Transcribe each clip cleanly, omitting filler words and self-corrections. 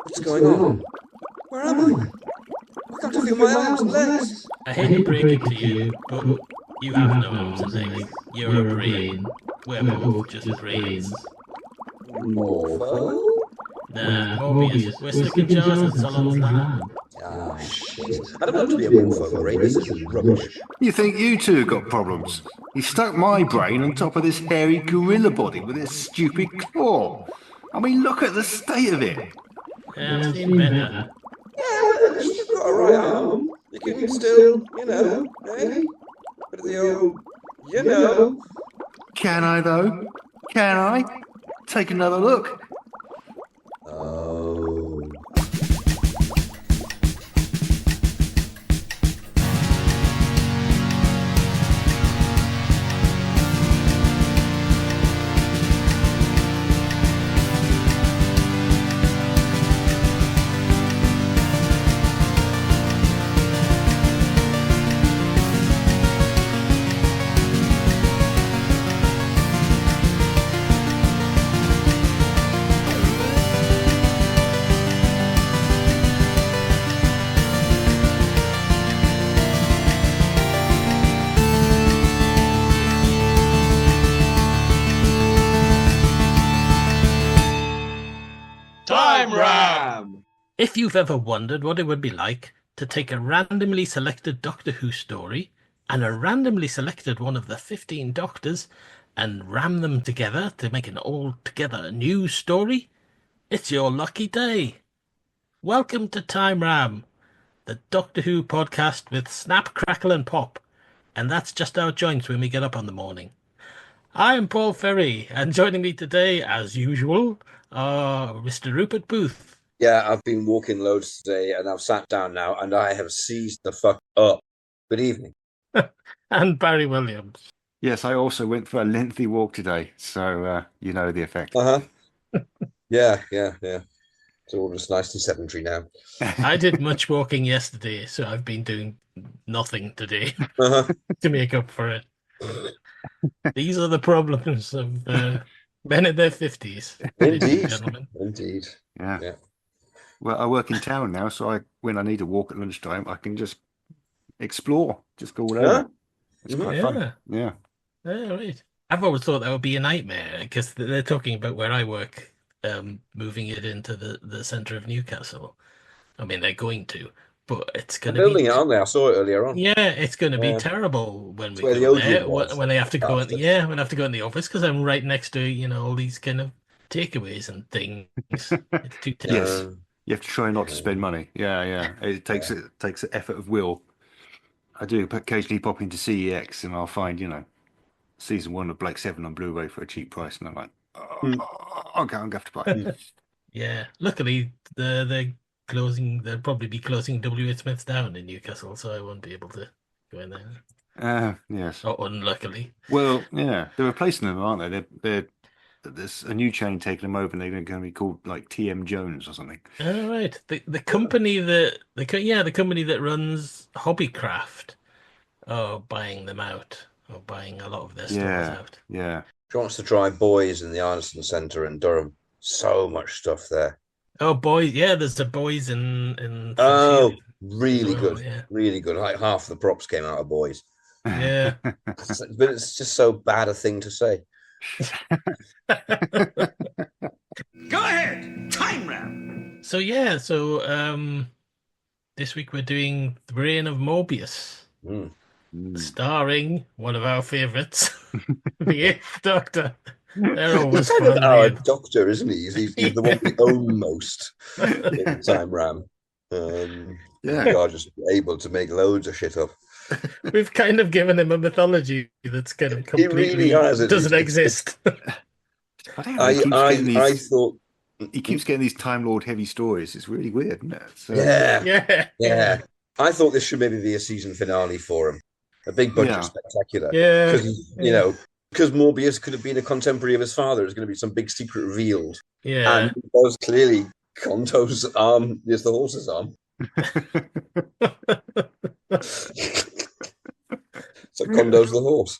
What's going on? Where am I? I can't feel my arms and legs. I hate to break it to you, but you have no arms and legs. You're a brain. We're both just brains. Morpho? Nah, Morbius. We're stuck in jars in Solom's land. Ah, shit. I don't want to be a morpho brain. This is rubbish. You think you two got problems? You stuck my brain on top of this hairy gorilla body with its stupid claw. I mean, look at the state of it. Yeah, I've seen better. Yeah, well, at least you've got a right arm. You can still, eh? But the old, Can I, though? Can I? Take another look. Oh. Time Ram! If you've ever wondered what it would be like to take a randomly selected Doctor Who story and a randomly selected one of the 15 Doctors and ram them together to make an altogether new story, it's your lucky day. Welcome to Time Ram, the Doctor Who podcast with snap, crackle and pop. And that's just our joints when we get up on the morning. I'm Paul Ferry, and joining me today, as usual, are Mr. Rupert Booth. Yeah, I've been walking loads today and I've sat down now and I have seized the fuck up. Good evening. And Barry Williams. Yes, I also went for a lengthy walk today, so you know the effect. Yeah. It's all just nicely sedentary now. I did much walking yesterday, so I've been doing nothing today Uh-huh. to make up for it. These are the problems of men in their 50s, ladies and Indeed. gentlemen. Indeed. Yeah. Well, I work in town now, so when I need to walk at lunchtime, I can just explore, just go all over. Yeah. It's Mhm. quite fun. Yeah. Yeah, right. I've always thought that would be a nightmare because they're talking about where I work, moving it into the centre of Newcastle. I mean, they're going to, but it's They're going to be building it, aren't they? I saw it earlier on. Yeah, it's going to be Yeah. terrible when we where the go Odeon there. was. When I have to go in, Bastard. when I have to go in the office because I'm right next to all these kind of takeaways and things. It's too Yes. tense. You have to try not to spend money. Yeah. It takes an effort of will. I do occasionally pop into CEX and I'll find, season 1 of Black 7 on Blu-ray for a cheap price, and I'm like, okay, I'm going to have to buy it. Yeah. Luckily, they're closing. They'll probably be closing W.H. Smith's down in Newcastle, so I won't be able to go in there. Yes. Or unluckily. Well, yeah, they're replacing them, aren't they? There's a new chain taking them over, and they're going to be called like TM Jones or something. All right. The company the company that runs Hobbycraft are buying them out, or buying a lot of their stores out. Yeah. She wants to try Boys in the Arneson Centre in Durham. So much stuff there. Oh, Boys! Yeah, there's the Boys in. Oh, really as well, good. yeah. Really good. Like half the props came out of Boys. Yeah. But it's just so bad a thing to say. Go ahead! Time Ram! So this week we're doing The Brain of Morbius, starring one of our favourites, the Eighth Doctor. They're always He's kind fun. of our man. doctor, isn't he? He's the one we own most in the Time Ram. We are just able to make loads of shit up. We've kind of given him a mythology that's kind of completely really has. doesn't exist. I don't know. I thought. He keeps getting these Time Lord heavy stories. It's really weird, isn't it? So, Yeah. I thought this should maybe be a season finale for him. A big budget spectacular. Yeah. Because Morbius could have been a contemporary of his father. There's going to be some big secret revealed. Yeah. And it was clearly Konto's arm is the horse's arm. So Kondo's the horse.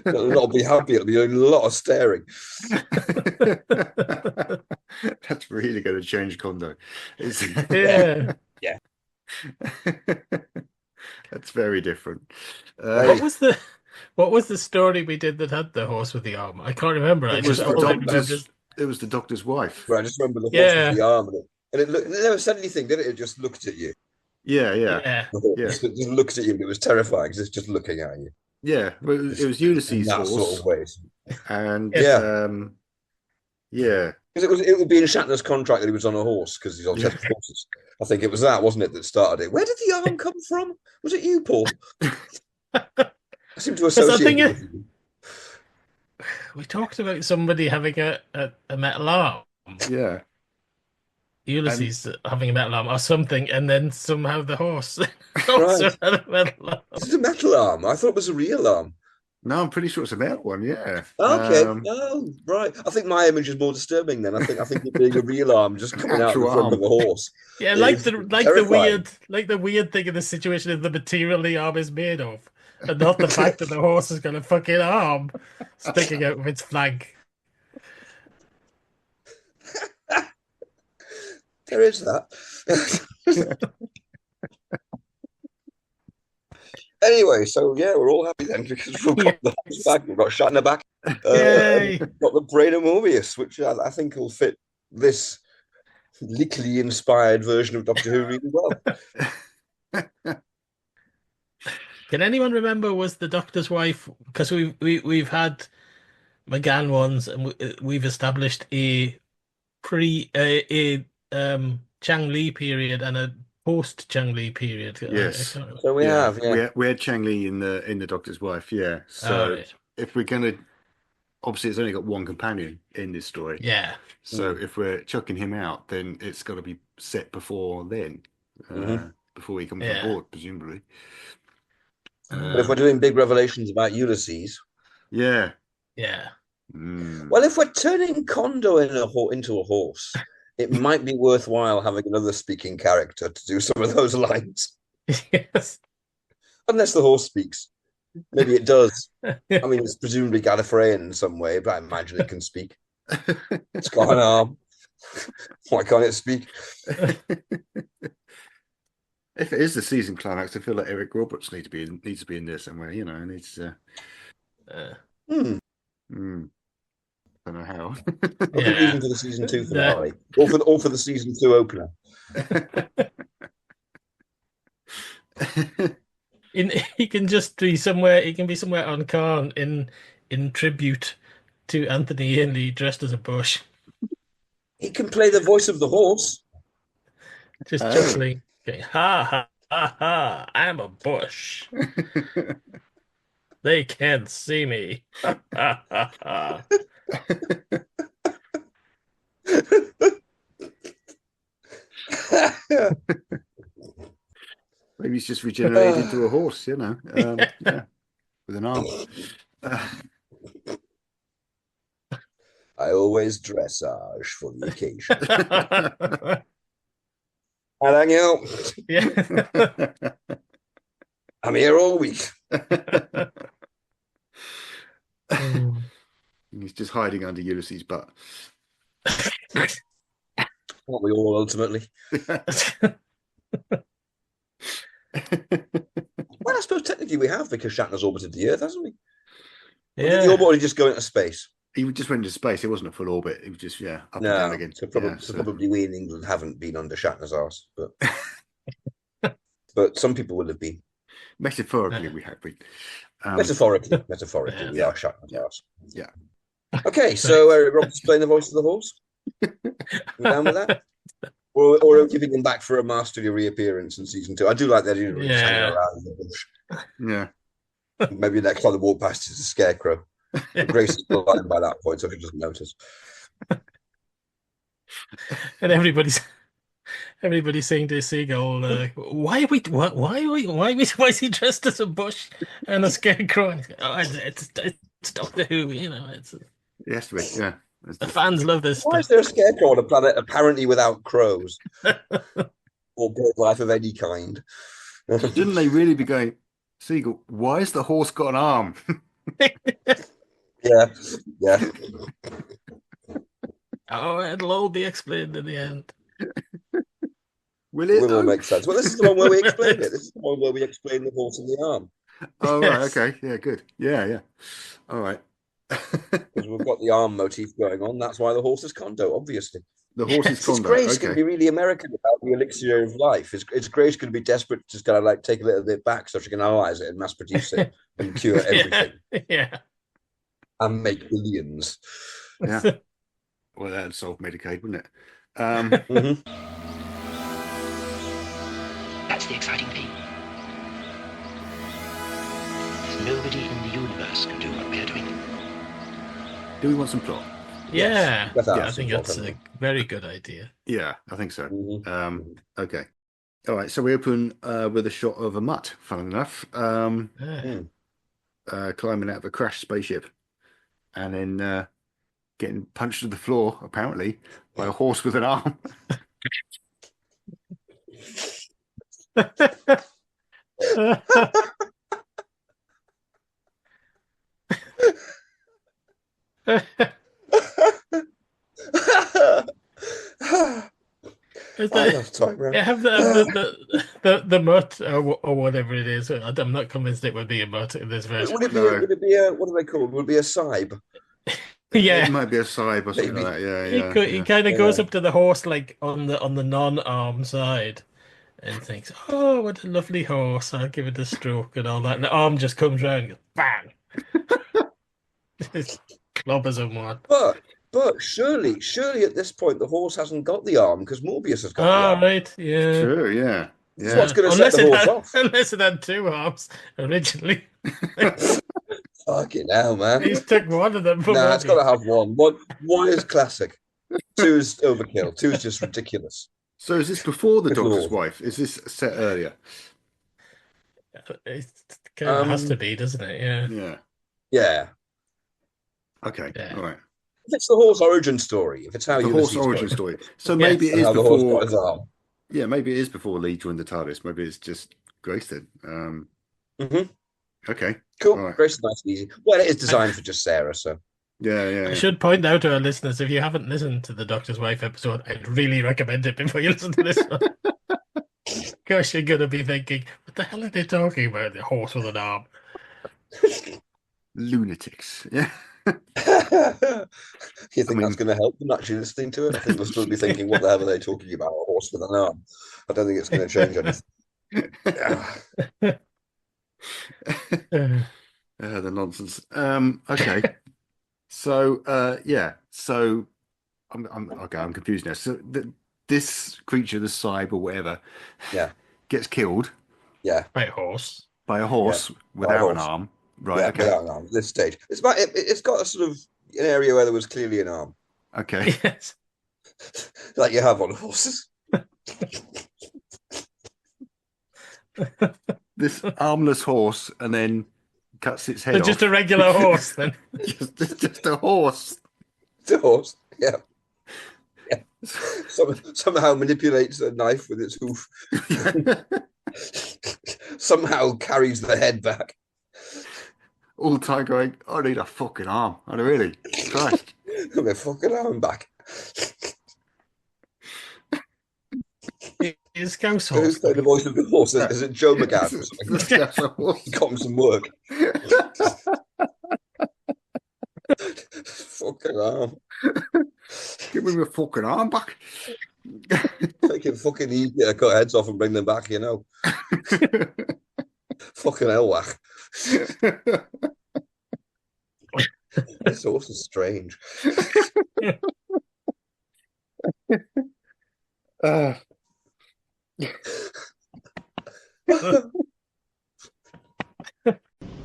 I'll be happy. It'll be a lot of staring. That's really going to change Kondo. Yeah. Yeah. That's very different. What was the story we did that had the horse with the arm? I can't remember. It was the doctor's wife. But I just remember the horse with Yeah. the arm, and it never said anything, did it? It just looked at you. Yeah. Just looked at you, and it was terrifying because it's just looking at you. Yeah. Well, it was In Ulysses' that horse, sort of ways. and Yeah. yeah. Because it would be in Shatner's contract that he was on a horse because he's on test horses. I think it was that, wasn't it, that started it? Where did the arm come from? Was it you, Paul? I seem to associate it with you. We talked about somebody having a metal arm. Yeah. Ulysses having a metal arm or something, and then somehow the horse Right. also had a metal arm. Is it a metal arm? I thought it was a real arm. No, I'm pretty sure it's a metal one. Yeah. Okay. Oh, right. I think my image is more disturbing then. I think it being a real arm just coming out the front of a horse. Yeah, the weird thing in this situation is the material the arm is made of, and not the fact that the horse has got a fucking arm sticking out of its flank. There is that. Anyway, so yeah, we're all happy then because we've got the horse back, we've got Shatner back, Yay. we've got the Brain of Morbius, which I think will fit this lickly inspired version of Doctor Who really well. Can anyone remember was the Doctor's wife? Because we've had McGann ones, and we've established a Chang Li period and a post Chang Li period. Yes. So we have, we had Chang Li in the Doctor's wife. Yeah. So right. if we're gonna, obviously, it's only got one companion in this story. Yeah. So if we're chucking him out, then it's got to be set before then, before he comes on board, presumably. But if we're doing big revelations about Ulysses, yeah. Well, if we're turning Kondo into a horse, it might be worthwhile having another speaking character to do some of those lines. Yes. Unless the horse speaks. Maybe it does. I mean, it's presumably Gallifreyan in some way, but I imagine it can speak. It's got an arm. Why can't it speak? If it is the season climax, I feel like Eric Roberts needs to be in there somewhere. You know, needs. I don't know how. I think even for the season 2 finale, or for the season 2 opener. He can just be somewhere. He can be somewhere on Karn in tribute to Anthony Ainley dressed as a bush. He can play the voice of the horse. Just chuckling. Okay. Ha ha ha ha! I'm a bush. They can't see me. Ha ha ha ha! Maybe he's just regenerated into a horse, you know, with an arm. I always dressage for the occasion. Thank you. Yeah. I'm here all week. He's just hiding under Ulysses' butt. Aren't we all ultimately? Well, I suppose technically we have, because Shatner's orbited the Earth, hasn't he? Or did the orbit only just go into space? He just went into space. It wasn't a full orbit. It was just up and down again. So probably we in England haven't been under Shatner's arse, but some people will have been. Metaphorically, we have been. Metaphorically, we are Shatner's arse. Yeah. Okay, so Eric Roberts playing the voice of the horse. You down with that? Or giving him back for a masterly reappearance in season 2. I do like that. He's hanging around in the bush. Yeah. Maybe next time I walk past is a scarecrow. But Grace is blind by that point, so she doesn't notice. And everybody's saying to Seagull, why is he dressed as a bush and a scarecrow? And it's Doctor Who, you know. It has to be, yeah. The fans love this Why stuff. is there a scarecrow on a planet apparently without crows or bird life of any kind? Didn't they really be going, Seagull, why has the horse got an arm? Yeah. Oh, it'll all be explained in the end. Will It it? will all Though? make sense. Well, this is the one where we explain it. This is the one where we explain the horse and the arm. Oh, right. Yes. Okay. Yeah. Good. Yeah. Yeah. All right. Because we've got the arm motif going on. That's why the horse is Kondo, obviously. The horse's Yes. Is conduct. Grace going to Okay. be really American about the elixir of life? Is Grace going to be desperate to just kind of like take a little bit back so she can analyze it and mass produce it and cure everything Yeah. and make billions? Yeah. Well, that'd solve Medicaid, wouldn't it? Mhm. That's the exciting thing. Nobody in the universe can do what we're doing. Do we want some plot? Yeah. Let's have I some think plot, that's haven't a very good idea. Yeah, I think so. Mhm. Okay. All right. So we open with a shot of a mutt, funnily enough, Yeah. climbing out of a crashed spaceship, and then getting punched to the floor, apparently, by a horse with an arm. Is I that, love time, right? yeah, have the mutt or whatever it is. I'm not convinced it would be a mutt in this version. Would it be? No. Would it be a? What are they called? Would it be a sibe? Yeah. It might be a side or something Maybe. like that. Yeah, He yeah. kind of goes Yeah. up to the horse like on the non-arm side and thinks, "Oh, what a lovely horse! I'll give it a stroke and all that." And the arm just comes round and goes, bang, just clobbers him one. But surely at this point the horse hasn't got the arm because Morbius has got the Oh, arm. right, yeah. True, yeah. That's Yeah. what's going to set the horse off. Unless it had two arms originally. Fucking hell, man. He's took one of them for Nah, it's got to Morbius. have one. One is classic. Two is overkill. Two is just ridiculous. So is this before the Good Doctor's lord. wife? Is this set earlier? It kind of has to be, doesn't it? Yeah. Yeah. Yeah. Okay. Yeah. All right. If it's the horse origin story, if it's how The Ulysses horse origin got it, story. So Yes. maybe it and is how the horse before. got his arm. Yeah, maybe it is before Lee joined the TARDIS. Maybe it's just Grace then. Mhm. Okay. Cool. All right. Grace is nice and easy. Well, it is designed for just Sarah, so. Yeah. I should point out to our listeners, if you haven't listened to the Doctor's Wife episode, I'd really recommend it before you listen to this one. Gosh, you're going to be thinking, what the hell are they talking about? The horse with an arm. Lunatics. Yeah. You think that's going to help them actually listening to it? I think they'll still be thinking, what the hell are they talking about? A horse with an arm. I don't think it's going to change anything. The nonsense. Okay. So yeah. So I'm okay. I'm confused now. So this creature, the Cybe or whatever, Yeah. gets killed Yeah. Right, horse. by a horse By a without an horse. arm. Right. Yeah, Okay. without an arm at this stage. It's got a sort of an area where there was clearly an arm, Okay. Yes. like you have on horses. This armless horse, and then cuts its head So off. just a regular horse, then. just a horse. It's a horse. Yeah. Yeah. Somehow manipulates a knife with its hoof. Somehow carries the head back. All the time going, I need a fucking arm. I really, Christ. Got my fucking arm back. His Scouse Who's horse. playing the voice of the horse? Is it Joe McGann or something? That's a horse. He got him some work. Fucking arm. Give me my fucking arm back. Make it fucking easy to cut heads off and bring them back, you know. Fucking hell, whack. This horse is strange.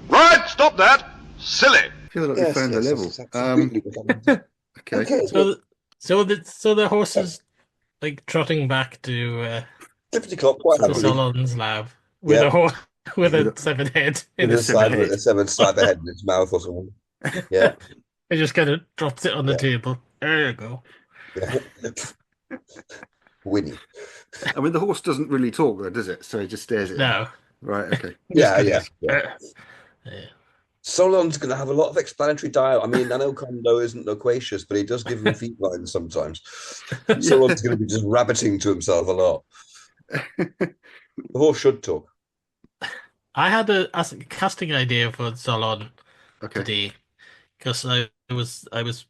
Right, stop that. Silly. I feel like we found the level. Yes, absolutely. Okay. Okay. So the horse is like trotting back to Flippity clop quite happily. Solon's lab with Yeah. a horse with With a severed head in With his a side head. with a seven side head in its mouth or something. Yeah. He just kind of drops it on the Yeah. table. There you go. Yeah. Winnie. I mean, the horse doesn't really talk, though, does it? So it just stares at you. No. Right. Okay. Yeah, Just yeah. kinda- Yeah. Solon's going to have a lot of explanatory dialogue. I mean, I know Kondo isn't loquacious, but he does give him feet lines sometimes. Solon's going to be just rabbiting to himself a lot. The horse should talk. I had a casting idea for Solon Okay. today because I was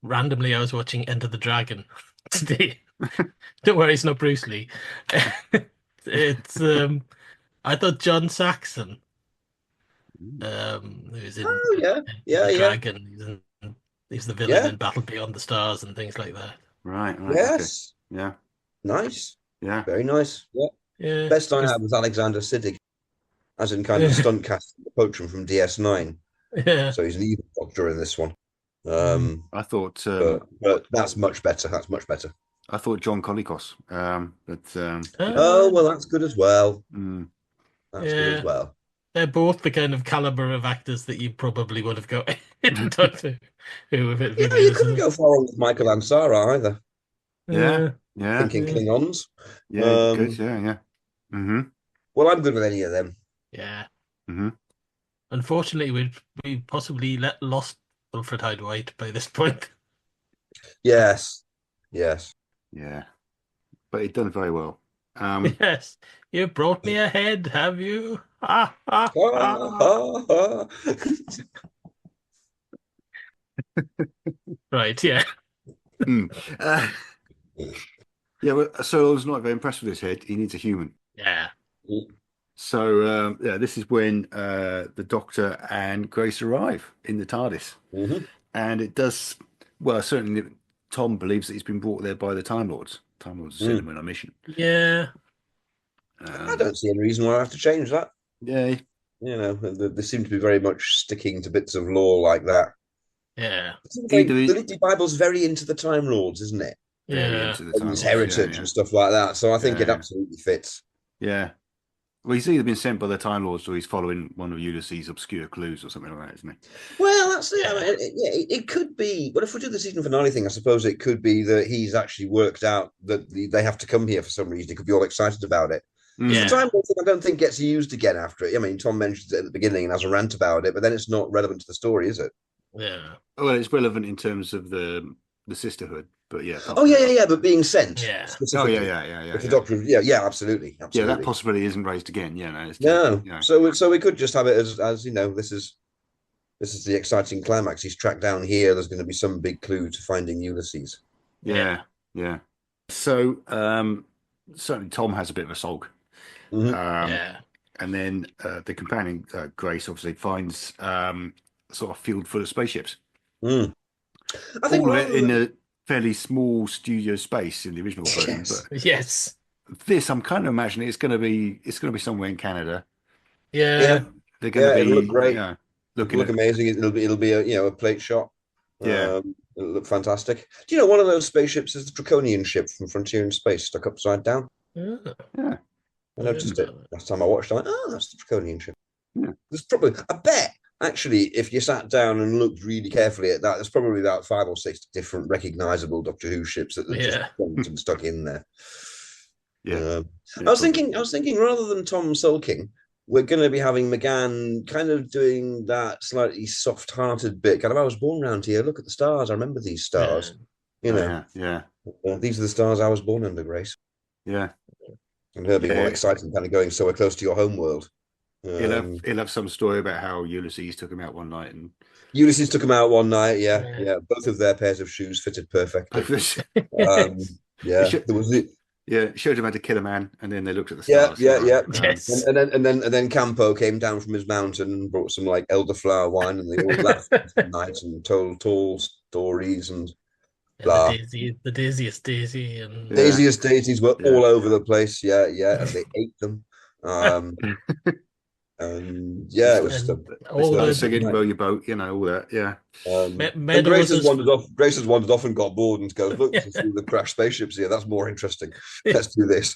randomly I was watching Enter the Dragon today. Don't worry, it's not Bruce Lee. It's I thought John Saxon, who's in Oh yeah, the yeah. Dragon, he's the villain Yeah. in Battle Beyond the Stars and things like that. Right. Yes. Okay. Yeah. Nice. Yeah. Very nice. Yeah. Yeah, Best I had was Alexander Siddig, as in kind of stunt cast, the poacher from DS9. yeah. So he's an evil doctor in this one. I thought But that's much better. That's much better. I thought John Colicos. Oh, well, that's good as well. Mm, That's good Yeah. as well. They're both the kind of caliber of actors that you probably would have got in Doctor Who if it had been You couldn't go far wrong with Michael Ansara either. yeah. Yeah. Thinking Klingons. Yeah. Good. Yeah. Yeah. Mm-hmm. Well, I'm good with any of them. Yeah. Mm-hmm. Unfortunately, we possibly lost Wilfred Hyde White by this point. Yes. Yes. Yeah. But he'd done very well. Yes, you brought me ahead, have you? Ha, ha, Ah, ha. ah, ah. mm. Right, yeah. Yeah, well, Solo's not very impressed with his head. He needs a human. Yeah. So, this is when the Doctor and Grace arrive in the TARDIS. Mhm. And it does, well, certainly Tom believes that he's been brought there by the Time Lords. Time Lords sent him on a mission. Yeah. I don't see any reason why I have to change that. Yeah. You know, they seem to be very much sticking to bits of lore like that. Yeah. The Little Bible's very into the Time Lords, isn't it? Very Yeah. into the And Time his Lords. heritage Yeah, and stuff like that. So I think it Yeah. absolutely fits. yeah. Well, he's either been sent by the Time Lords or he's following one of Ulysses' obscure clues or something like that, isn't he? Well, that's it. I mean, it could be. But if we do the season finale thing, I suppose it could be that he's actually worked out that they have to come here for some reason. He could be all excited about it. Yeah. The Time Lord thing, I don't think gets used again after it. I mean, Tom mentions it at the beginning and has a rant about it, but then it's not relevant to the story, is it? Yeah. Well, it's relevant in terms of the sisterhood, but yeah. Oh yeah. But being sent. Yeah. Oh Specifically. yeah. If the Doctor, yeah, absolutely. Yeah, that possibility isn't raised again. Yeah, no. It's No. you know. So we could just have it as you know, this is the exciting climax. He's tracked down here. There's going to be some big clue to finding Ulysses. Yeah. So certainly Tom has a bit of a sulk. Mhm. Yeah. And then the companion Grace obviously finds sort of a field full of spaceships. Mm. I think All of it rather in than- a fairly small studio space in the original version. Yes. But Yes. this, I'm kind of imagining it's going to be somewhere in Canada. Yeah. They're going to be it'll look great. Yeah, It'll look amazing. It'll be a plate shot. Yeah. It'll look fantastic. Do you know one of those spaceships is the Draconian ship from Frontier in Space stuck upside down? Yeah. I noticed it last time I watched. I went, oh, that's the Draconian ship. Yeah. There's probably, I bet, actually, if you sat down and looked really carefully at that, there's probably about 5 or 6 different recognizable Doctor Who ships that are just dumped and stuck in there. Yeah. I was thinking, rather than Tom sulking, we're going to be having McGann kind of doing that slightly soft-hearted bit. Kind of, I was born around here. Look at the stars. I remember these stars. You know, Yeah. these are the stars I was born under, Grace. Yeah. And her being all excited, kind of going, so we're close to your home world. He'll have some story about how Ulysses took him out one night and Ulysses took him out one night. Yeah. Both of their pairs of shoes fitted perfectly. There was it. Yeah, showed him how to kill a man, and then they looked at the stars. Yeah. Yes. And then Campo came down from his mountain and brought some like elderflower wine, and they all laughed at night and told tall stories and blah. The daisiest daisy and Daisiest daisies were all over the place. Yeah, and they ate them. And it was all started the singing "Row Your Boat," all that. Yeah. And Grace has wandered off. Grace has wandered off and got bored and goes, "Look, there's the crashed spaceships here. That's more interesting. Let's do this."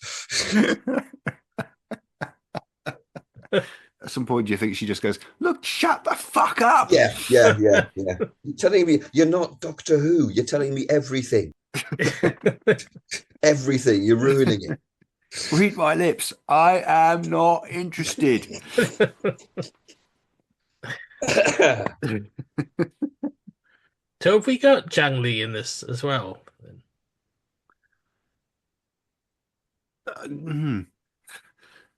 At some point, do you think she just goes, "Look, shut the fuck up"? Yeah. You're telling me you're not Doctor Who. You're telling me everything. Everything. You're ruining it. Read my lips. I am not interested. So have we got Chang Li in this as well? Hmm.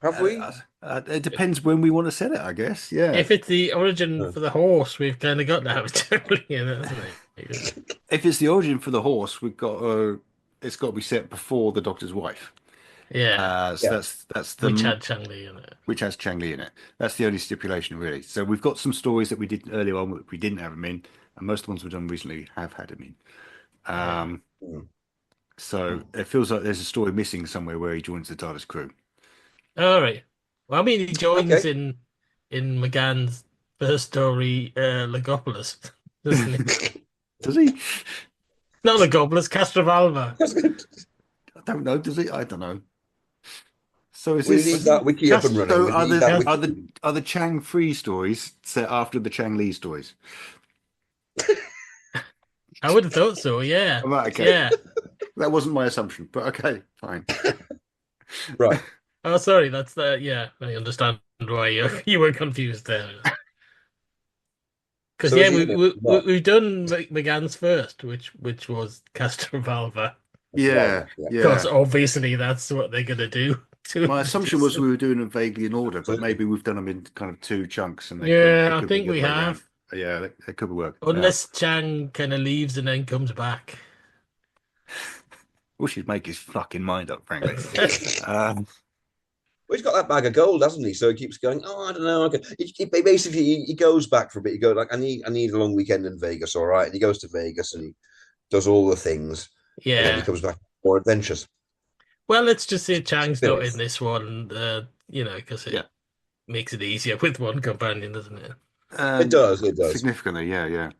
Have we? It depends when we want to set it, I guess. Yeah. If it's the origin Oh. for the horse, we've kind of got to have Chang Li in it, hasn't it? If it's the origin for the horse, we've got it's got to be set before the Doctor's wife. Yeah, So Yeah. that's which the had Chang Li in it. which has Chang Li in it. That's the only stipulation, really. So we've got some stories that we did earlier on that we didn't have him in, and most of the ones we've done recently have had him in. Mm. So it feels like there's a story missing somewhere where he joins the TARDIS crew. All right. Well, I mean, he joins Okay. in McGann's first story, Legopolis, doesn't he? Does he? Not Legopolis, Castrovalva. I don't know. Does he? I don't know. So is We this? need that wiki up and running. So We are need that the wiki. are the Chang Free stories set after the Chang Li stories? I would have thought so. Yeah, Right, okay. yeah. That wasn't my assumption, but okay, fine. Right. Oh, sorry. That's the yeah. I understand why you were confused there. Because So yeah, is he in it? What? we've done McGann's first, which was Castrovalva. Yeah, Yeah. Because yeah. obviously that's what they're gonna do. To My him. assumption was we were doing them vaguely in order, but Absolutely. maybe we've done them in kind of two chunks, and they Yeah, I could be think the we other way around. have. Yeah, they could work. Unless Chang kind of leaves and then comes back. Wish he'd make his fucking mind up, frankly. Well, he's got that bag of gold, hasn't he? So he keeps going. Oh, I don't know. Okay. He goes back for a bit. He goes like, I need a long weekend in Vegas. All right, and he goes to Vegas and he does all the things, and then he Yeah. comes back for adventures. Well, let's just say Chang's not Spirits. in this one, because it Yeah. makes it easier with one companion, doesn't it? It does. It does. Significantly, yeah.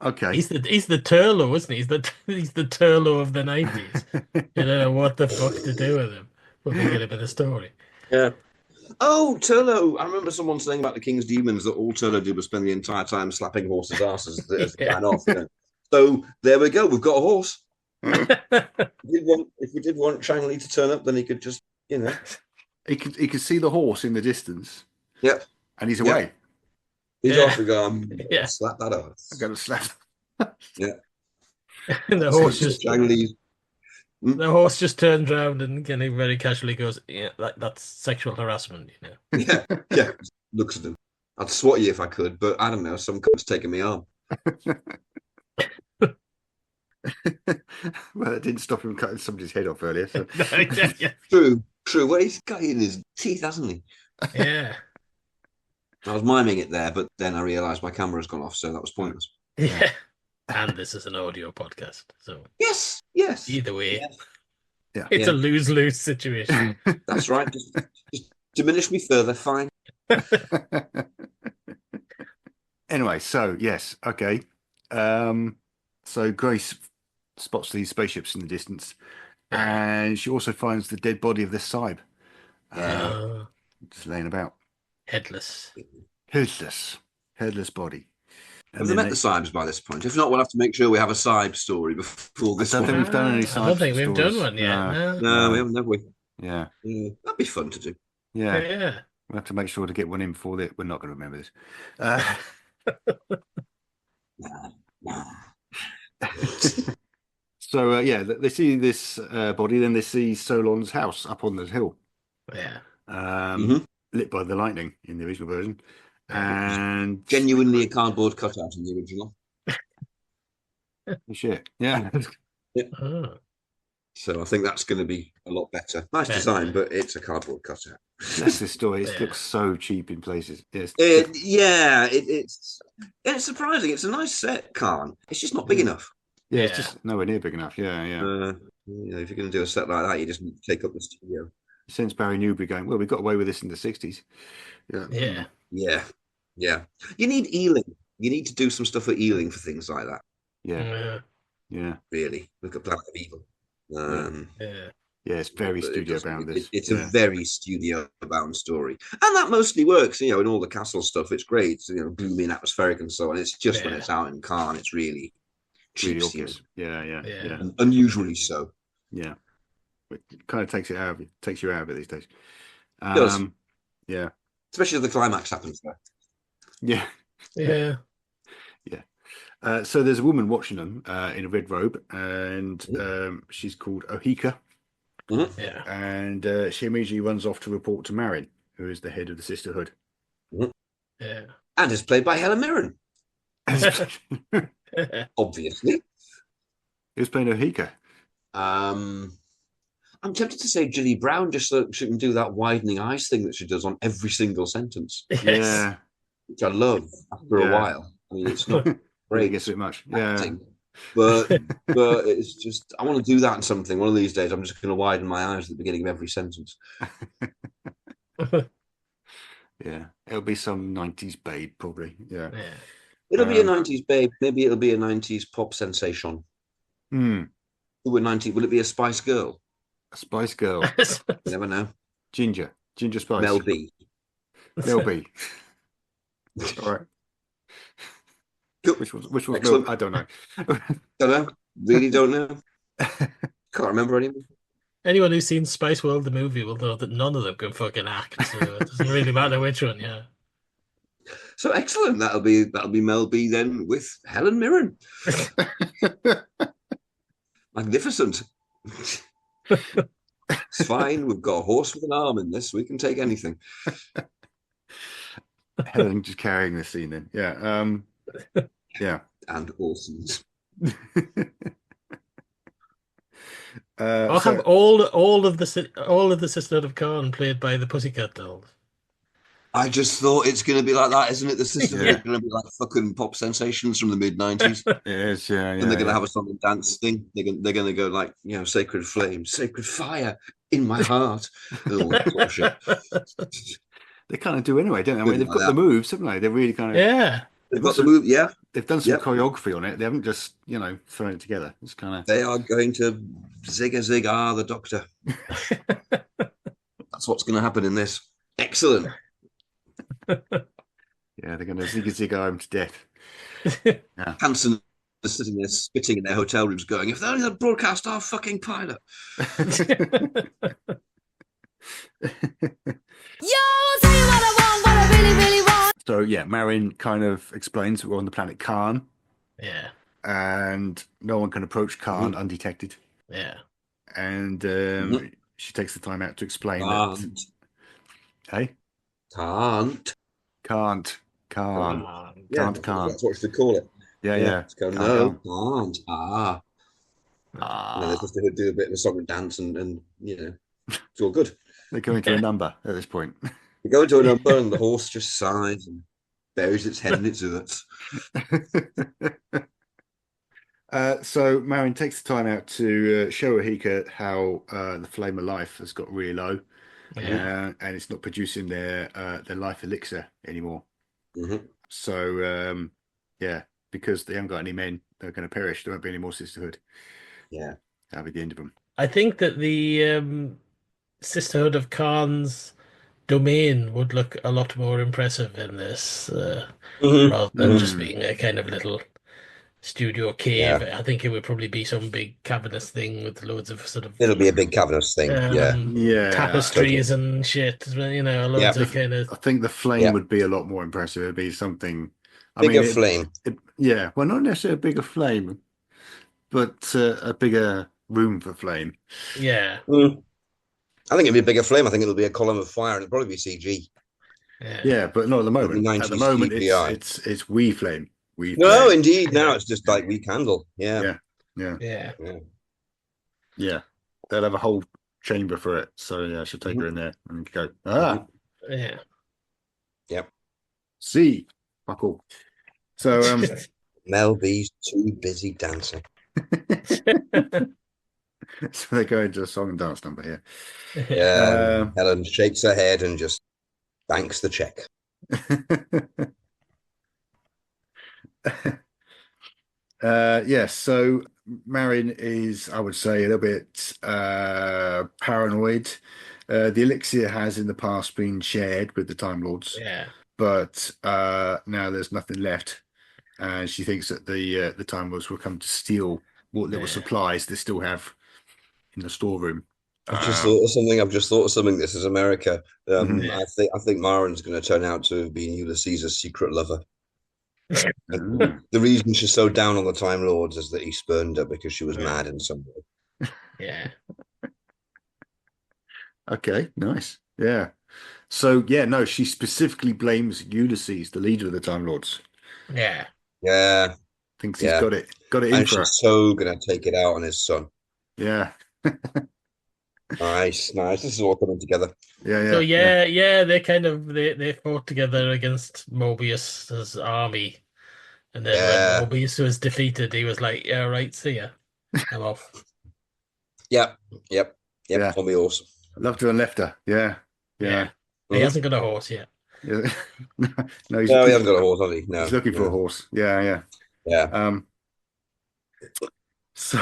Okay. He's the Turlo, isn't he? He's the Turlo of the 90s. You don't know what the fuck to do with him, but they get him in the story. Yeah. Oh, Turlo. I remember someone saying about the King's Demons that all Turlo did was spend the entire time slapping horses' asses as they Yeah. ran off. You know? So there we go. We've got a horse. If we did want Chang Li to turn up, then he could just, He could see the horse in the distance. Yep. And he's Yep. away. He's Yeah. off. We go. Yeah. Slap that up. I'm going to slap. Yeah. And the horse So just Chang Li. turns around and kind of very casually goes, "Yeah, that's sexual harassment," you know. Yeah. Looks at him. I'd swat you if I could, but I don't know. Some cunt's taking me arm. Well, it didn't stop him cutting somebody's head off earlier. So. Yeah. True. Well, he's got it in his teeth, hasn't he? Yeah. I was miming it there, but then I realised my camera's gone off, so that was pointless. Yeah. And this is an audio podcast, so Yes. either way, Yeah. it's a lose-lose situation. That's right. Just diminish me further. Fine. Anyway, so yes, okay. So Grace spots these spaceships in the distance, and she also finds the dead body of this Sybe, just laying about, Headless. headless body. Have they met the Sybes by this point? If not, we'll have to make sure we have a Sybe story before this I don't one. think we've done any I don't think we've stories. done one yet. No. No, we haven't, have we? Yeah, That'd be fun to do. yeah. Yeah. We'll have to make sure to get one in before that. We're not going to remember this. So they see this body, then they see Solon's house up on the hill, Yeah. lit by the lightning in the original version, and Genuinely a cardboard cutout in the original. shit, yeah. Oh. So I think that's going to be a lot better. Nice design, but it's a cardboard cutout. That's the story. It Yeah. looks so cheap in places. Yes. It's surprising. It's a nice set, Karn. It's just not big enough. Yeah, it's Yeah. just nowhere near big enough. Yeah. If you're going to do a set like that, you just need to take up the studio. Since Barry Newbury going, well, we got away with this in the 60s. Yeah. Yeah. You need Ealing. You need to do some stuff with Ealing for things like that. Yeah. Really. Look at Planet of Evil. Yeah. Yeah, it's very but it studio doesn't- bound. It's a very studio bound story, and that mostly works. In all the castle stuff, it's great. It's, gloomy and atmospheric and so on. It's just when Yeah. it's out in Karn, it's really cheap really stealing. obvious. Yeah. And unusually so. Yeah. It kind of takes you out of it these days. It does. Yeah. Especially if the climax happens there. Yeah. Yeah. So there's a woman watching them in a red robe, and she's called Ohika. Mm-hmm. Yeah. And she immediately runs off to report to Marin, who is the head of the Sisterhood. Mm-hmm. Yeah. And is played by Helen Mirren, obviously. Who's playing Ohika? I'm tempted to say Ginny Brown, just so she can do that widening eyes thing that she does on every single sentence, Yes. Yeah. which I love after a while. I mean, it's not Really great gets a bit much. acting, but it's just, I want to do that in something. One of these days, I'm just going to widen my eyes at the beginning of every sentence. Yeah. It'll be some 90s babe, probably. Yeah. Yeah. It'll be a 90s babe. Maybe it'll be a 90s pop sensation. Hmm. Will it be a Spice Girl? A Spice Girl. You never know. Ginger Spice. Mel B. Mel B. All right. Cool. Which was Mel? Excellent. I don't know. Don't know. Really don't know. Can't remember anymore. Anyone who's seen Spice World, the movie, will know that none of them can fucking act. So it doesn't really matter which one, yeah. So excellent. That'll be Mel B then with Helen Mirren. Magnificent. It's fine. We've got a horse with an arm in this. We can take anything. Helen just carrying the scene then. Yeah. Yeah. And Orsons. I'll have all of the Sisterhood of Karn played by the Pussycat Dolls. I just thought it's going to be like that, isn't it? The Sisterhood Yeah. are going to be like fucking pop sensations from the mid-90s. It is, yeah. And they're going to have a song and dance thing. They're going to go like, sacred flame, sacred fire in my heart. All that sort of shit. They kind of do anyway, don't they? I mean, they've Like got that. the moves, haven't they? They're really kind of. Yeah. They've got the move, yeah. They've done some Yep. choreography on it. They haven't just, thrown it together. It's kind of. They are going to zig the Doctor. That's what's going to happen in this. Excellent. Yeah, they're going to zig him to death. Hanson is sitting there spitting in their hotel rooms going, if they only had broadcast our fucking pilot. So, yeah, Marin kind of explains we're on the planet Karn, Yeah. and no one can approach Karn undetected. Yeah. And she takes the time out to explain Can't. that. Hey? Can't. Can't. Karn. Yeah, Can't Karn. that's what you should call it. Yeah. It's going, Can't no, Karn. can't. Ah. They're just going to do a bit of a song and dance and it's all good. They're going to a number at this point. You go into a number and the horse just sighs and buries its head in its earth. So Marin takes the time out to show Ahika how the flame of life has got really low, and it's not producing their life elixir anymore. Mm-hmm. So because they haven't got any men, they're going to perish. There won't be any more sisterhood. Yeah, that'll be the end of them. I think that the Sisterhood of Karn's domain would look a lot more impressive in this, rather than just being a kind of little studio cave. Yeah. I think it would probably be some big cavernous thing with loads of sort of. It'll be a big cavernous thing. tapestries and shit. Loads of kind of. I think the flame would be a lot more impressive. It'd be something. Bigger flame. Well, not necessarily a bigger flame, but a bigger room for flame. Yeah. I think it'd be a bigger flame. I think it'll be a column of fire, and it'll probably be CG. Yeah, but not at the moment. At the moment, it's wee flame. No, indeed. Now it's just like wee candle. Yeah. They'll have a whole chamber for it. So I should take her in there and go. Yeah. Yep. See, buckle. So Mel B's too busy dancing. So they go into a song and dance number here. Yeah. Helen shakes her head and just banks the check. So Marin is, I would say, a little bit paranoid. The elixir has in the past been shared with the Time Lords, but now there's nothing left, and she thinks that the Time Lords will come to steal what little supplies they still have in the storeroom. I've just thought of something. This is America. Mhm. I think Maren's going to turn out to be Ulysses' secret lover. Ah, The reason she's so down on the Time Lords is that he spurned her because she was Yeah. mad in some way. Yeah. okay, nice. Yeah. So yeah, no, she specifically blames Ulysses, the leader of the Time Lords. Yeah. Yeah, Thinks he's yeah. got it in And for her. she's so going to take it out on his son. Yeah. Nice, nice. This is all coming together. So Yeah. they fought together against Mobius's army, and then when Yeah, Mobius was defeated, he was like, "Yeah, right, see ya, I'm off." yep, yep, yep. Yeah. On the horse. Loved her and left her. Yeah. Yeah. Yeah, he hasn't got a horse yet. Yeah. No, No, he hasn't got a horse, has he? he's No, looking for a no. horse. Yeah, yeah. Yeah. So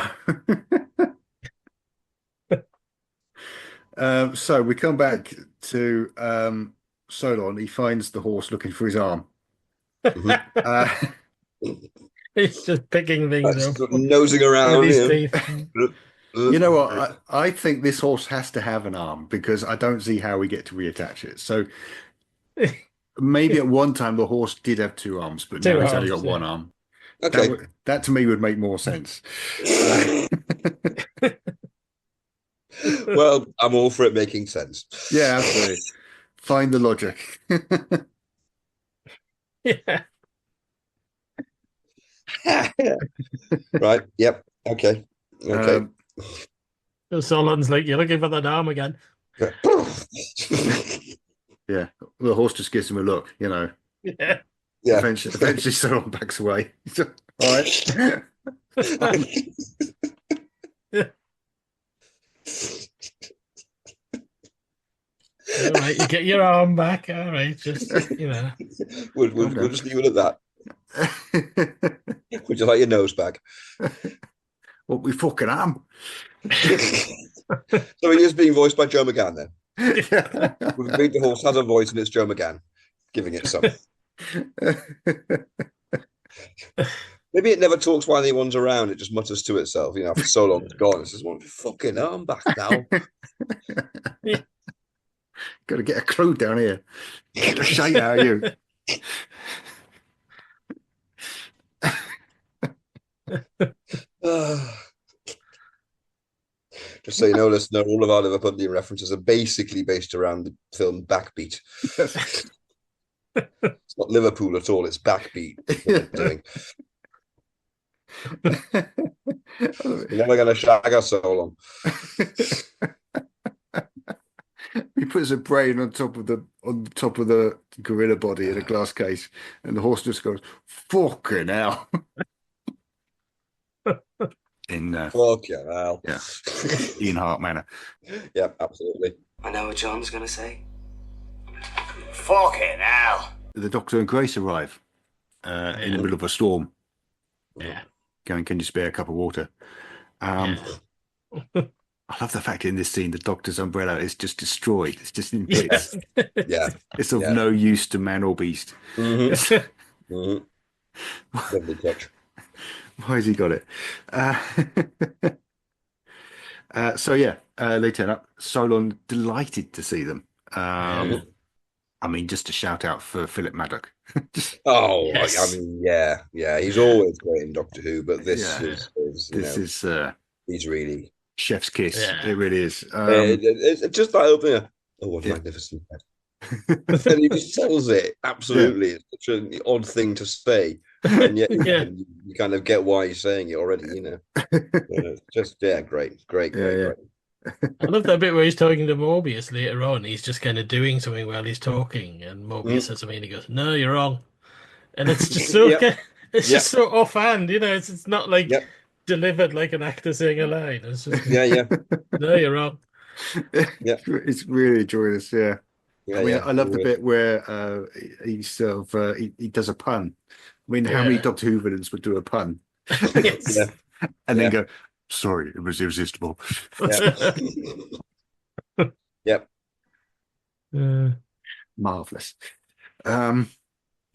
so we come back to Solon. He finds the horse looking for his arm. Mhm. He's just picking things That's up nosing with around. his You teeth. You know what? I think this horse has to have an arm because I don't see how we get to reattach it. So maybe at one time the horse did have two arms, but now Two it's only got arms, one yeah. arm. Okay. That to me would make more sense. Well, I'm all for it making sense. Yeah, absolutely. Find the logic. Yeah. Right. Yep. Okay. Okay. Um, Solon's like, "You're looking for that arm again." yeah, the horse just gives him a look, you know. Yeah. Yeah. Eventually Solon backs away. All right. All right, you get your arm back. All right, just We'll just leave it at that. Would you like your nose back? What we fucking arm? So he is being voiced by Joe McGann then. We've agreed the horse has a voice and it's Joe McGann giving it some. Maybe it never talks while anyone's around. It just mutters to itself. You know, after so long it's gone. It says, "Want my fucking arm back now?" Got to get a clue down here. Get the shite out of you. Just so you know, listener, all of our Liverpudlian references are basically based around the film Backbeat. It's not Liverpool at all. It's Backbeat. What we're doing. You're never going to shag us so long. He puts a brain on top of the gorilla body in a glass case, and the horse just goes, "Fucking hell!" In Fucking hell. yeah, Ian Hart manner. Yeah, absolutely. I know what John's gonna say. Fucking hell. The Doctor and Grace arrive in the middle of a storm. Yeah. Going, can you spare a cup of water? I love the fact in this scene the Doctor's umbrella is just destroyed. It's just in bits. Yeah. It's of no use to man or beast. Mm-hmm. Mm-hmm. Lovely touch. Why has he got it? So yeah, they turn up. Solon delighted to see them. I mean, just a shout out for Philip Maddock. Oh, Yes. I mean, yeah. He's always great in Doctor Who, but this Yeah. is This is he's really chef's kiss. Yeah. It really is. it's just that opening. Oh, what a magnificent head. And he just sells it absolutely. It's such an odd thing to say, and yet you kind of get why he's saying it already. You know, just great. I love that bit where he's talking to Mobius later on. He's just kind of doing something while he's talking, and Mobius says something, and he goes, "No, you're wrong," and it's just so just so offhand. You know, it's not like delivered like an actor saying a line. It's just no, you're wrong. Yeah, it's really joyous. Yeah. I mean, I love the bit where he does a pun. I mean, how many Doctor Who villains would do a pun? And then go, "Sorry, it was irresistible." Yep. Marvelous. Who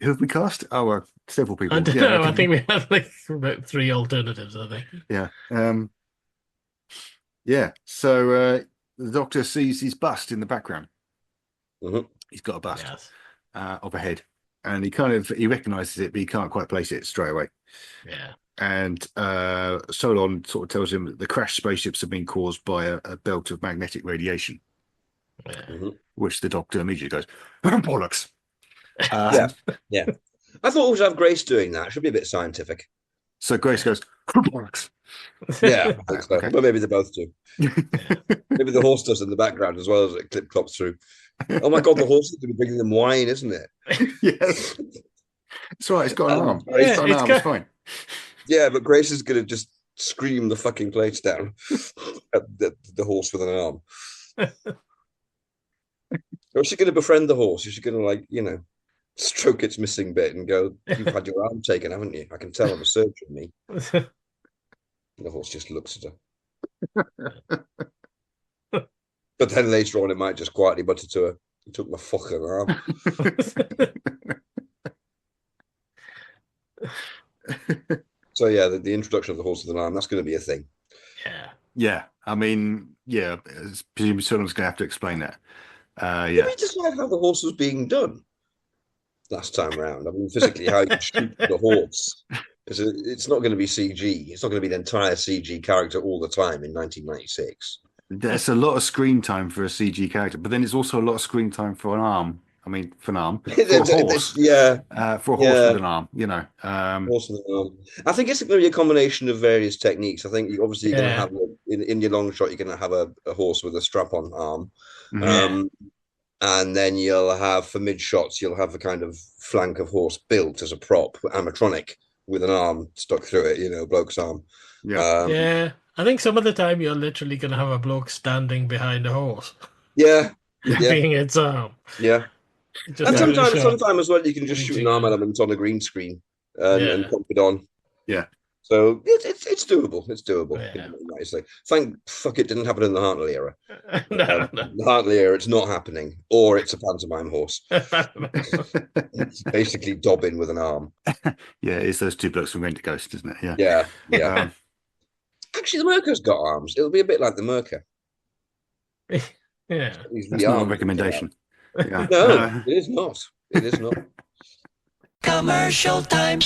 have we cast? Oh, several people. I don't know. I think we had like about 3 alternatives. I think. Yeah. Yeah. So the Doctor sees his bust in the background. Mhm. He's got a bust Yes. of a head, and he recognizes it, but he can't quite place it straight away. Yeah. And Solon sort of tells him that the crashed spaceships have been caused by a belt of magnetic radiation, Yeah. Mhm. which the Doctor immediately goes, bollocks. Yeah. I thought we should have Grace doing that. It should be a bit scientific. So Grace goes, bollocks. Yeah, I think so. Okay. But maybe they both do. Maybe the horse does in the background as well as it clip-clops through. Oh my God, the horse is going to be bringing them wine, isn't it? Yes. It's right, it's got an arm. Grace, It's got an arm, it's fine. yeah, but Grace is going to just scream the fucking plates down at the horse with an arm. Or is she going to befriend the horse? Is she going to, like, stroke its missing bit and go, "You've had your arm taken, haven't you? I can tell I'm a surgeon, me." And the horse just looks at her. But then later on, it might just quietly mutter to her, "You took my fucking arm." So yeah, the introduction of the horse with an arm, that's going to be a thing. Yeah. I mean, yeah, presumably someone's going to have to explain that. Did we decide how the horse was being done last time round? I mean, physically, how you shoot the horse. Because it's not going to be CG. It's not going to be the entire CG character all the time in 1996. There's a lot of screen time for a CG character, but then it's also a lot of screen time for an arm. I mean, for an arm, for a horse. For a horse with an arm, Horse with an arm. I think it's going to be a combination of various techniques. I think obviously you're going to have, in your long shot, you're going to have a horse with a strap-on arm. And then you'll have, for mid shots, you'll have a kind of flank of horse built as a prop, animatronic, with an arm stuck through it, bloke's arm. Yeah. I think some of the time you're literally going to have a bloke standing behind a horse. Yeah. Being its arm. Yeah. And sometimes as well, you can just shoot an arm element on a green screen and pop it on. Yeah. So it's doable. It's doable. Yeah. Thank fuck it didn't happen in the Hartley era. No. The Hartley era, it's not happening. Or it's a pantomime horse. It's basically Dobbin with an arm. Yeah, it's those two blokes from Rent a Ghost, isn't it? Yeah. Actually, the Merca's got arms. It'll be a bit like the Merca. Yeah. That's not a recommendation. Yeah. No, it is not. It is not. Commercial time.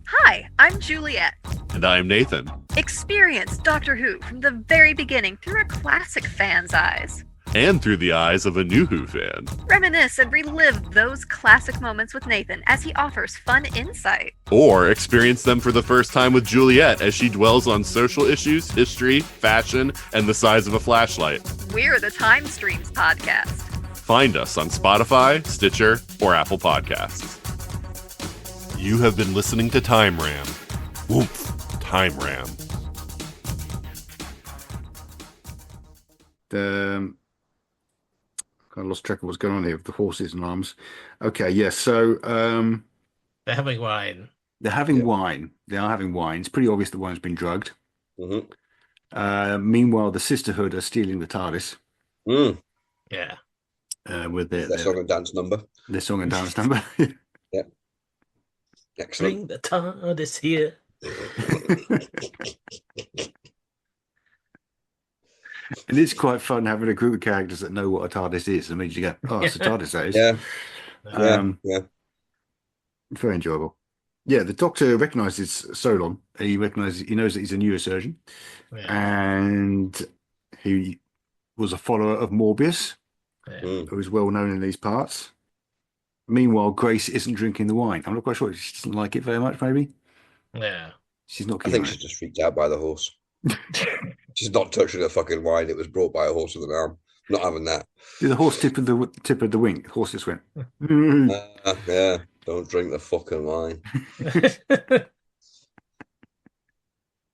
Hi, I'm Juliet. And I'm Nathan. Experience Doctor Who from the very beginning through a classic fan's eyes. And through the eyes of a new Who fan. Reminisce and relive those classic moments with Nathan as he offers fun insight. Or experience them for the first time with Juliet as she dwells on social issues, history, fashion, and the size of a flashlight. We're the Time Streams podcast. Find us on Spotify, Stitcher, or Apple Podcasts. You have been listening to Time Ram. Woof, Time Ram. I lost track of what's going on here with the horses and arms. Okay, yes. So they're having wine. They're having wine. They are having wine. It's pretty obvious the wine's been drugged. Meanwhile, the Sisterhood are stealing the TARDIS. Yeah. With their song and dance number. Their song and dance number. Yeah. Excellent. Bring the TARDIS here. And it's quite fun having a group of characters that know what a TARDIS is. It means you go, "Oh, it's a TARDIS, that is." Yeah. Very enjoyable. Yeah, the Doctor recognises Solon. He knows that he's a neurosurgeon, and he was a follower of Morbius, who is well known in these parts. Meanwhile, Grace isn't drinking the wine. I'm not quite sure. She doesn't like it very much, maybe. Yeah. She's not. I think she's just freaked out by the horse. She's not touching the fucking wine. It was brought by a horse with an arm. Not having that. Did the horse tip of the wing? The horse just went. Yeah. Don't drink the fucking wine.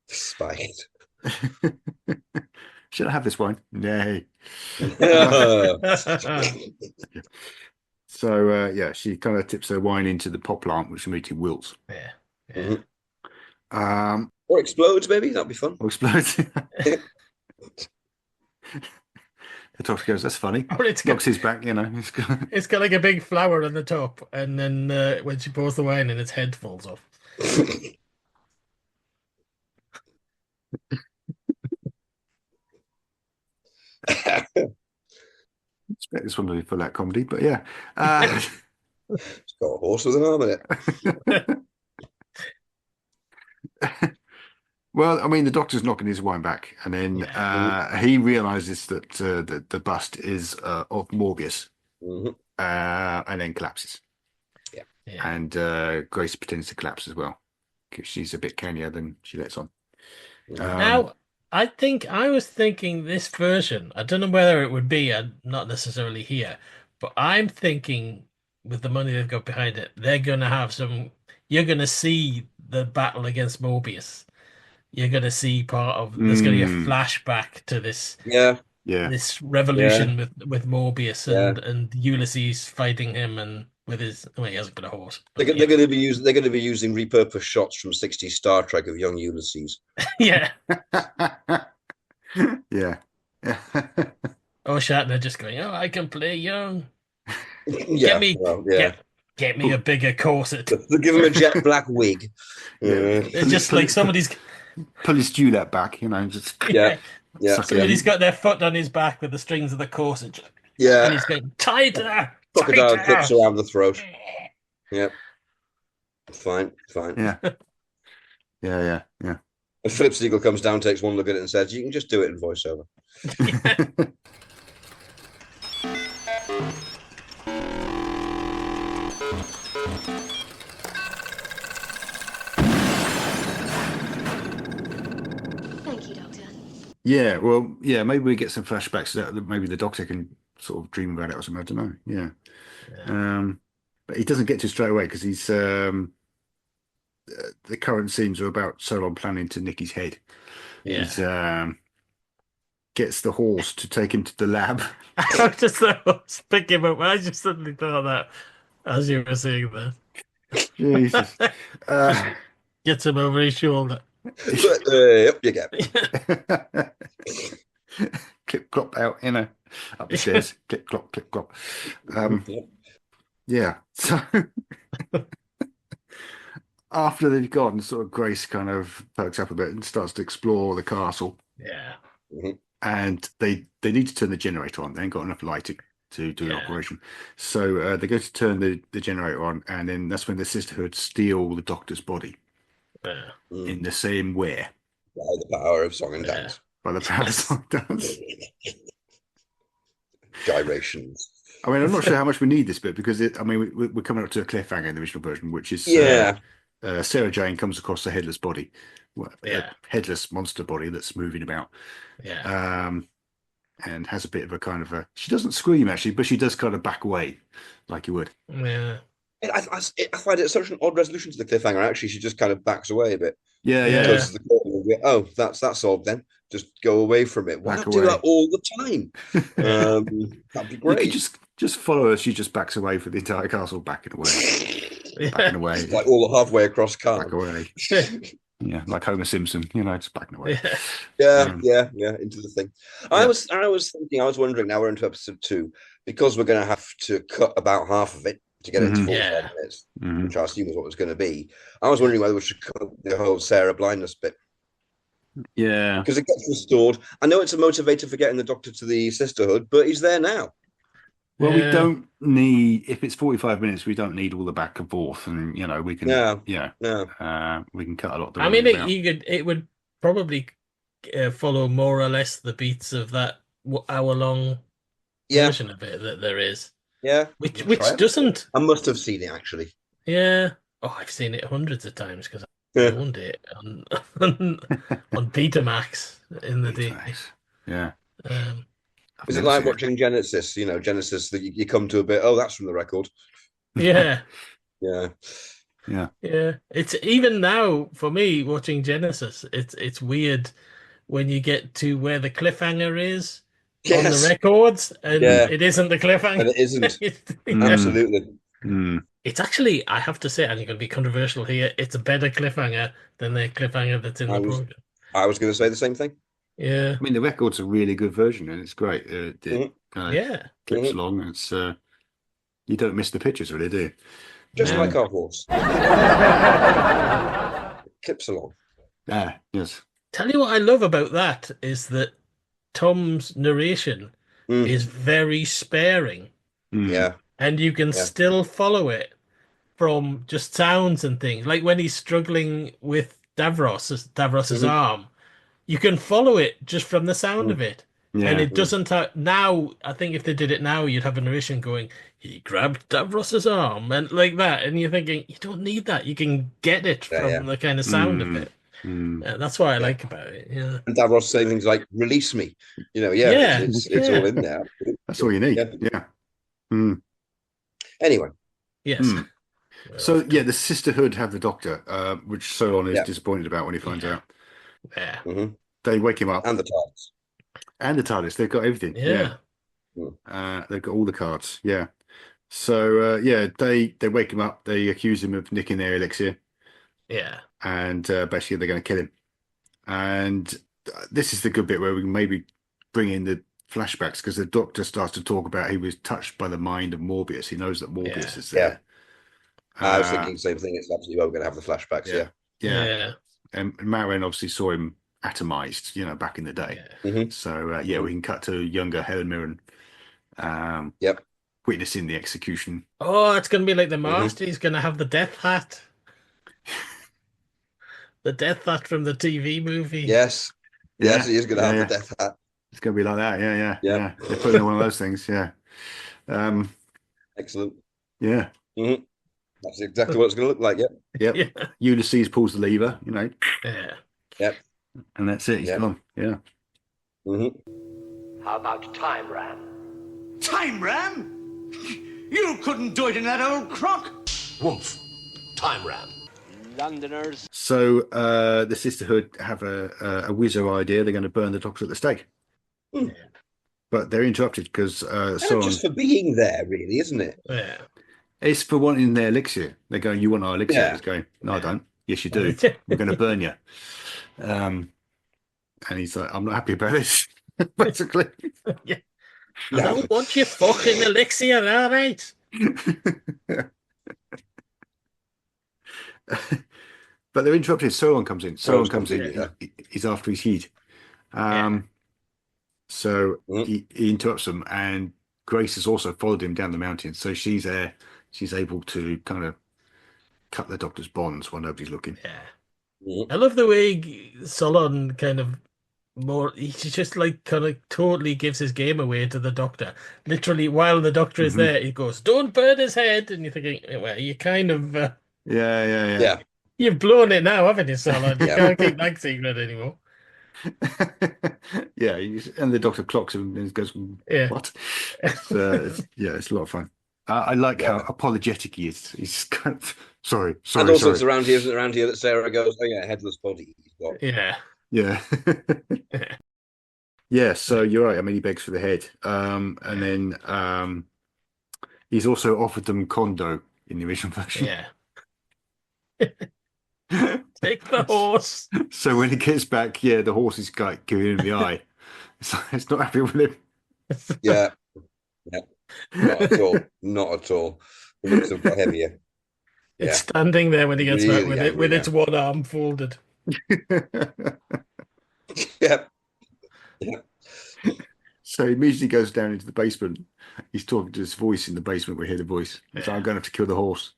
Spite. Should I have this wine? Nay. So she kind of tips her wine into the pot plant, which immediately wilts. Yeah. Or explodes, maybe. That'd be fun. Or explodes. The Doctor goes, "That's funny." Locks his back, It's got like a big flower on the top, and then when she pours the wine in, its head falls off. expect this one to be full out comedy, but yeah. It's got a horse with an arm in it. Well, I mean, the doctor's knocking his wine back, and then he realizes that the bust is of Morbius, and then collapses. Yeah. And Grace pretends to collapse as well because she's a bit cannier than she lets on. Now, I was thinking this version, I don't know whether it would be, not necessarily here, but I'm thinking with the money they've got behind it, they're going to have you're going to see the battle against Morbius. You're going to see there's going to be a flashback to this. Yeah. This revolution with Morbius and Ulysses fighting him and with his. Well, he hasn't got a horse. They're going to be using repurposed shots from 60s Star Trek of young Ulysses. Yeah. Yeah. Oh, Shatner just going, oh, I can play young. Yeah. Get me a bigger corset. Give him a jet black wig. It's just like somebody's pull his dewlap back, just somebody's got their foot on his back with the strings of the corset. Yeah. And he's going, tighter. Crocodile clips around the throat. Yep. Fine. Yeah. Yeah. And Philip Siegel comes down, takes one look at it, and says, "You can just do it in voiceover." Thank you, Doctor. Yeah, well, maybe we get some flashbacks that maybe the Doctor can sort of dream about it or something. I don't know. Yeah. But he doesn't get to straight away because he's the current scenes are about Solon planning to nick his head. Yeah. He's gets the horse to take him to the lab. I just pick him up. I just suddenly thought that as you were saying that. Jesus. Gets him over his shoulder. Up you get. Clip clop out, up the stairs. Clip clop. Yeah. So after they've gone, sort of Grace kind of perks up a bit and starts to explore the castle. Yeah. And they need to turn the generator on. They ain't got enough lighting to do an operation. So they go to turn the generator on, and then that's when the Sisterhood steal the Doctor's body in the same way. By the power of song and dance. By the power of song and dance. Gyrations. I mean, I'm not sure how much we need this bit because we're coming up to a cliffhanger in the original version, which is Sarah Jane comes across a headless body, a headless monster body that's moving about, and has a bit of a kind of a. She doesn't scream actually, but she does kind of back away, like you would. Yeah. I find it such an odd resolution to the cliffhanger. Actually, she just kind of backs away a bit. Yeah. Because that's solved then. Just go away from it. Why not do that all the time? That'd be great. You could just follow her. She just backs away for the entire castle, backing away. Backing away. It's like all halfway across Karn. Back away. Yeah, like Homer Simpson, just backing away. Yeah, into the thing. I was wondering, now we're into episode 2, because we're going to have to cut about half of it to get it to 45 minutes, which I assume is what it was going to be. I was wondering whether we should cut the whole Sarah blindness bit. Yeah. Because it gets restored. I know it's a motivator for getting the Doctor to the Sisterhood, but he's there now. Well, we don't need, if it's 45 minutes, we don't need all the back and forth, and we can, we can cut a lot. I mean, it would probably follow more or less the beats of that hour-long version of it that there is. Yeah, which doesn't. I must have seen it actually. Yeah. Oh, I've seen it hundreds of times because I owned it on Betamax in the day. Yeah. Is it like watching Genesis? Genesis that you come to a bit. Oh, that's from the record. Yeah. Yeah. It's even now for me watching Genesis. It's weird when you get to where the cliffhanger is on the records, and it isn't the cliffhanger. And it isn't. Absolutely. It's actually, I have to say, and you're going to be controversial here, it's a better cliffhanger than the cliffhanger that's in the program. I was going to say the same thing. Yeah. I mean, the record's a really good version, and it's great. It clips along. It's you don't miss the pictures, really, do you? Just like our horse. Clips along. Yes. Tell you what I love about that is that Tom's narration is very sparing, Yeah. and you can still follow it from just sounds and things. Like when he's struggling with Davros's arm, you can follow it just from the sound of it. And it doesn't now, I think if they did it now, you'd have a narration going, he grabbed Davros's arm and like that. And you're thinking, you don't need that. You can get it from the kind of sound of it. That's what I like about it. Yeah. And Davros saying things like, release me. You know, it's all in there. That's all you need. Yeah. Anyway. Yes. So, the Sisterhood have the Doctor, which Solon is disappointed about when he finds out. Yeah. They wake him up. And the TARDIS. And the TARDIS. They've got everything. Yeah. They've got all the cards. Yeah. So, they wake him up. They accuse him of nicking their elixir. Yeah. And basically they're going to kill him. And this is the good bit where we can maybe bring in the flashbacks, because the Doctor starts to talk about he was touched by the mind of Morbius. He knows that Morbius is there. I was thinking the same thing. It's absolutely we're going to have the flashbacks. Yeah. And Marin obviously saw him atomized, back in the day. So we can cut to younger Helen Mirren. Witnessing the execution. Oh, it's going to be like the Master. He's going to have the death hat. The death hat from the TV movie. Yes, he is going to have the death hat. It's going to be like that. Yeah. They're putting in one of those things. Yeah. Excellent. Yeah. That's exactly what it's going to look like. Yep. Ulysses pulls the lever. Yeah. Yep. And that's it. He's gone. Yeah. How about Time Ram? Time Ram? You couldn't do it in that old crock. Woomph. Time Ram. Londoners. So the Sisterhood have a whizzer idea. They're going to burn the Doctor at the stake. But they're interrupted because just for being there, really, isn't it? Yeah. It's for wanting their elixir. They're going, you want our elixir? Yeah. It's going, no, I don't. Yes, you do. We're going to burn you. And he's like, I'm not happy about this, basically. I don't want your fucking elixir, all right? But they're interrupted. Solon comes in. Solon comes in. He's after his heat. So he interrupts them, and Grace has also followed him down the mountain. So she's there. She's able to kind of cut the Doctor's bonds while nobody's looking. Yeah. I love the way Solon kind of he just like kind of totally gives his game away to the Doctor. Literally, while the Doctor is there, he goes, "Don't burn his head," and you're thinking, "Well, you kind of yeah. You've blown it now, haven't you, Solon? You can't keep that secret anymore." And the Doctor clocks him and goes, "What?" It's a lot of fun. I like how apologetic he is. He's kind of sorry. And also, it's around here that Sarah goes, "Oh yeah, headless body." He's got. Yeah. So you're right. I mean, he begs for the head, and then he's also offered them Kondo in the original version. Take the horse. So when he gets back, the horse is like giving him the eye. It's not happy with him. Yeah. Not at all. Not at all. The looks have got heavier. It's standing there when he gets back with its one arm folded. Yeah. So he immediately goes down into the basement. He's talking to his voice in the basement. We hear the voice. So I'm going to have to kill the horse.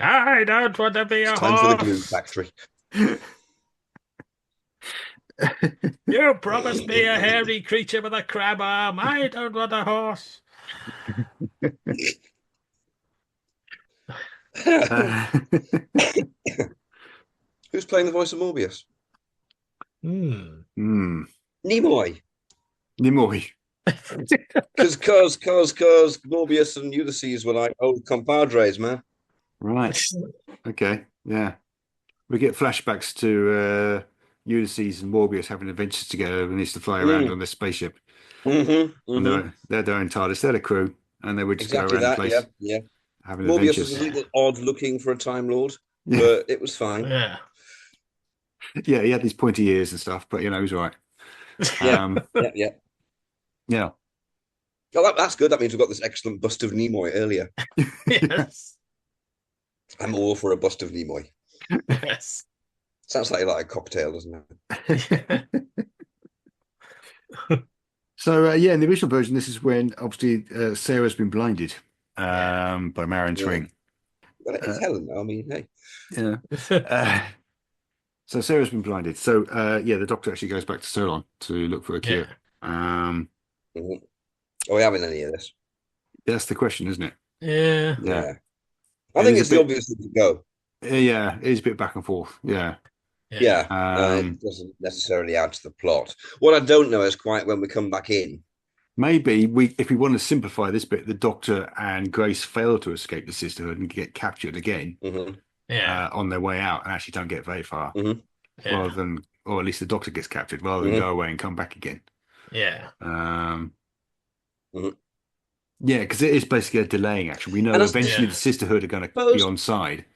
I don't want to be a horse. Time for the glue factory. You promised me a hairy creature with a crab arm. I don't want a horse. Who's playing the voice of Morbius? Nimoy. Because Morbius and Ulysses were like old compadres, man. Right. Okay. Yeah. We get flashbacks to Ulysses and Morbius having adventures together when they used to fly around on this spaceship. And they're their own TARDIS. They're the crew, and they would just go around the place. Yeah. Having Morbius adventures. was a little odd looking for a Time Lord, but it was fine. Yeah, he had these pointy ears and stuff, but he was all right. Yeah. Oh, that's good. That means we've got this excellent bust of Nimoy earlier. Yes. I'm all for a bust of Nimoy. Yes. Sounds like a cocktail, doesn't it? So in the original version, this is when obviously Sarah's been blinded by Marion's Yeah. ring. Well, it's Helen now. I mean, hey. Yeah. So Sarah's been blinded. So the doctor actually goes back to Solon to look for a cure. Mhm. Are we having any of this? That's the question, isn't it? Yeah. Yeah. I think it's the obvious thing to go. Yeah, it is a bit back and forth. Yeah. Yeah. It doesn't necessarily add to the plot. What I don't know is quite when we come back in. Maybe if we want to simplify this bit, the Doctor and Grace fail to escape the sisterhood and get captured again on their way out and actually don't get very far. Rather than, or at least the Doctor gets captured rather than go away and come back again. Yeah. Yeah, because it is basically a delaying action. We know eventually the sisterhood are going to be on side.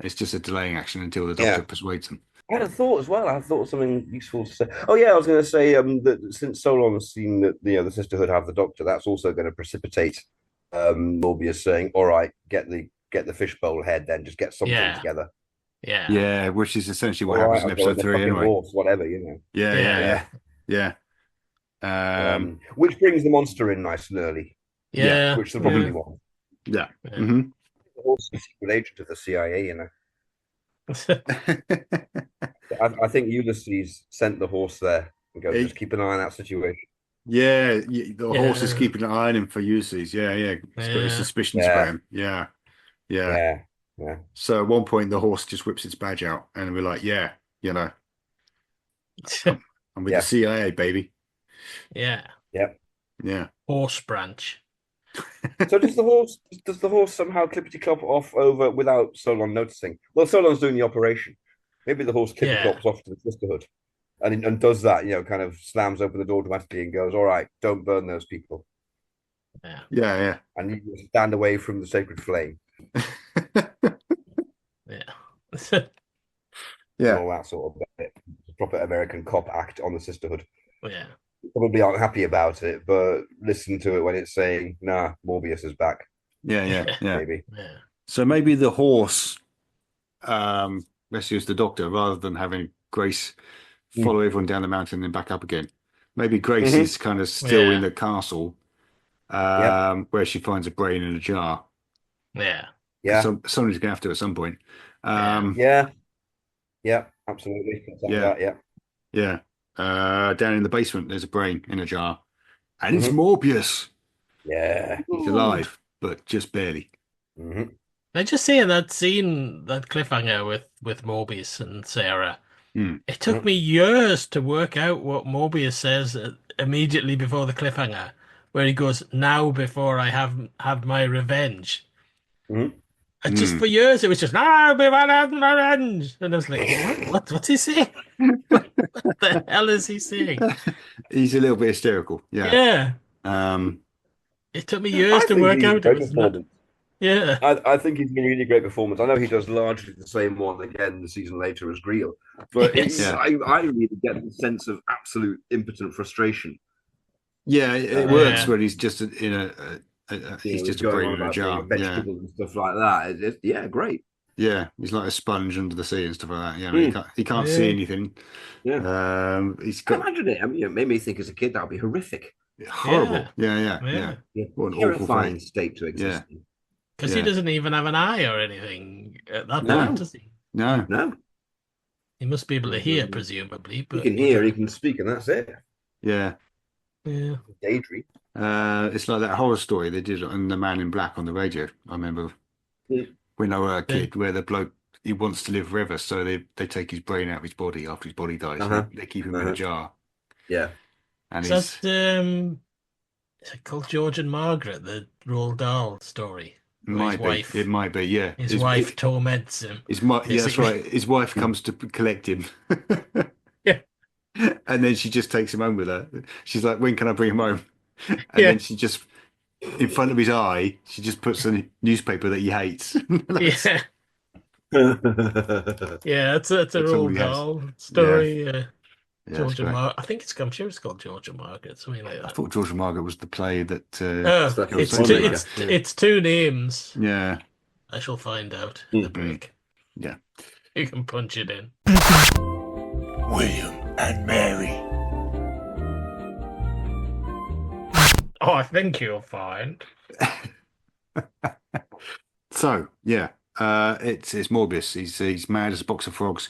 It's just a delaying action until the Doctor persuades them. I had a thought as well. I thought of something useful to say. Oh yeah, I was going to say that since Solon's seen that the Sisterhood have the Doctor, that's also going to precipitate Morbius saying, "All right, get the fishbowl head, then just get something together." Yeah, which is essentially what happens in episode 3 anyway. Horse, whatever, you know. Yeah. Which brings the monster in nice and early. Yeah, which they probably want. Yeah. The horse is a secret agent of the CIA, you know. I think Ulysses sent the horse there and go, just keep an eye on that situation. Yeah, the horse is keeping an eye on him for Ulysses. Yeah. He's got his suspicions for him. Yeah. So at one point, the horse just whips its badge out, and we're like, I'm with the CIA, baby. Yeah. Horse branch. So does the horse somehow clippity clop off over without Solon noticing? Well, Solon's doing the operation. Maybe the horse clippity clops off to the sisterhood, and does that, kind of slams open the door dramatically and goes, "All right, don't burn those people." Yeah. And you stand away from the sacred flame. All that sort of bit. Proper American cop act on the sisterhood. Yeah. Probably aren't happy about it, but listen to it when it's saying, "Nah, Morbius is back." Yeah. Maybe. Yeah. So maybe the horse rescues the Doctor rather than having Grace follow everyone down the mountain and then back up again. Maybe Grace is kind of still in the castle where she finds a brain in a jar. Yeah. So somebody's going to have to at some point. Yeah, absolutely. Yeah. Down in the basement, there's a brain in a jar. And it's Morbius. Yeah. He's alive, but just barely. I just seeing that scene, that cliffhanger with Morbius and Sarah. It took me years to work out what Morbius says immediately before the cliffhanger, where he goes, "Now before I have my revenge." And just for years, it was just, "Now before I have my revenge," and I was like, "What's he saying? What the hell is he saying?" He's a little bit hysterical. Yeah. It took me years to work out. It was not. Yeah. I think he's been a really great performance. I know he does largely the same one again the season later as Greel, but I really get the sense of absolute impotent frustration. Yeah, it works when he's just in he's just a brain in a jar. Vegetables and stuff like that. Great. Yeah, he's like a sponge under the sea and stuff like that. Yeah, he can't see anything. Yeah. He's got. Imagine it. I mean, it made me think as a kid that would be horrific. Horrible. Yeah. What an awful state to exist in. Because he doesn't even have an eye or anything at that point, does he? No. He must be able to hear, presumably. But he can hear, he can speak, and that's it. Yeah. Daydream. It's like that horror story they did on The Man in Black on the radio. I remember when I was a kid, where the bloke, he wants to live forever, so they take his brain out of his body after his body dies. They keep him in a jar. Yeah. And is it called George and Margaret, the Roald Dahl story? It might be, yeah. His wife torments him. That's right. His wife comes to collect him. And then she just takes him home with her. She's like, "When can I bring him home?" And then she just, in front of his eye, she just puts a newspaper that he hates. It's a Roald Dahl story. George and Margaret. I think I'm sure it's called George and Margaret, something like that. I thought George and Margaret was the play that. It's two names. Yeah. I shall find out in the break. Yeah. You can punch it in. William and Mary. Oh, I think you'll find. So yeah, it's Morbius. He's mad as a box of frogs,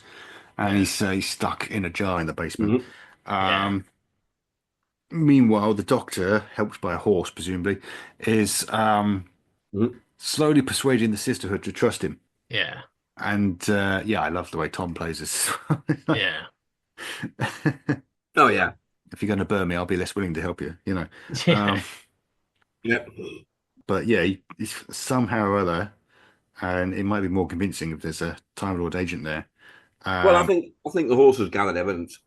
and he's stuck in a jar in the basement. Meanwhile, the Doctor, helped by a horse presumably, is slowly persuading the Sisterhood to trust him. Yeah. And I love the way Tom plays this. Yeah. Oh yeah. If you're going to burn me, I'll be less willing to help you. You know. Yeah. But yeah, he's somehow or other, and it might be more convincing if there's a Time Lord agent there. Well, I think the horse has gathered evidence.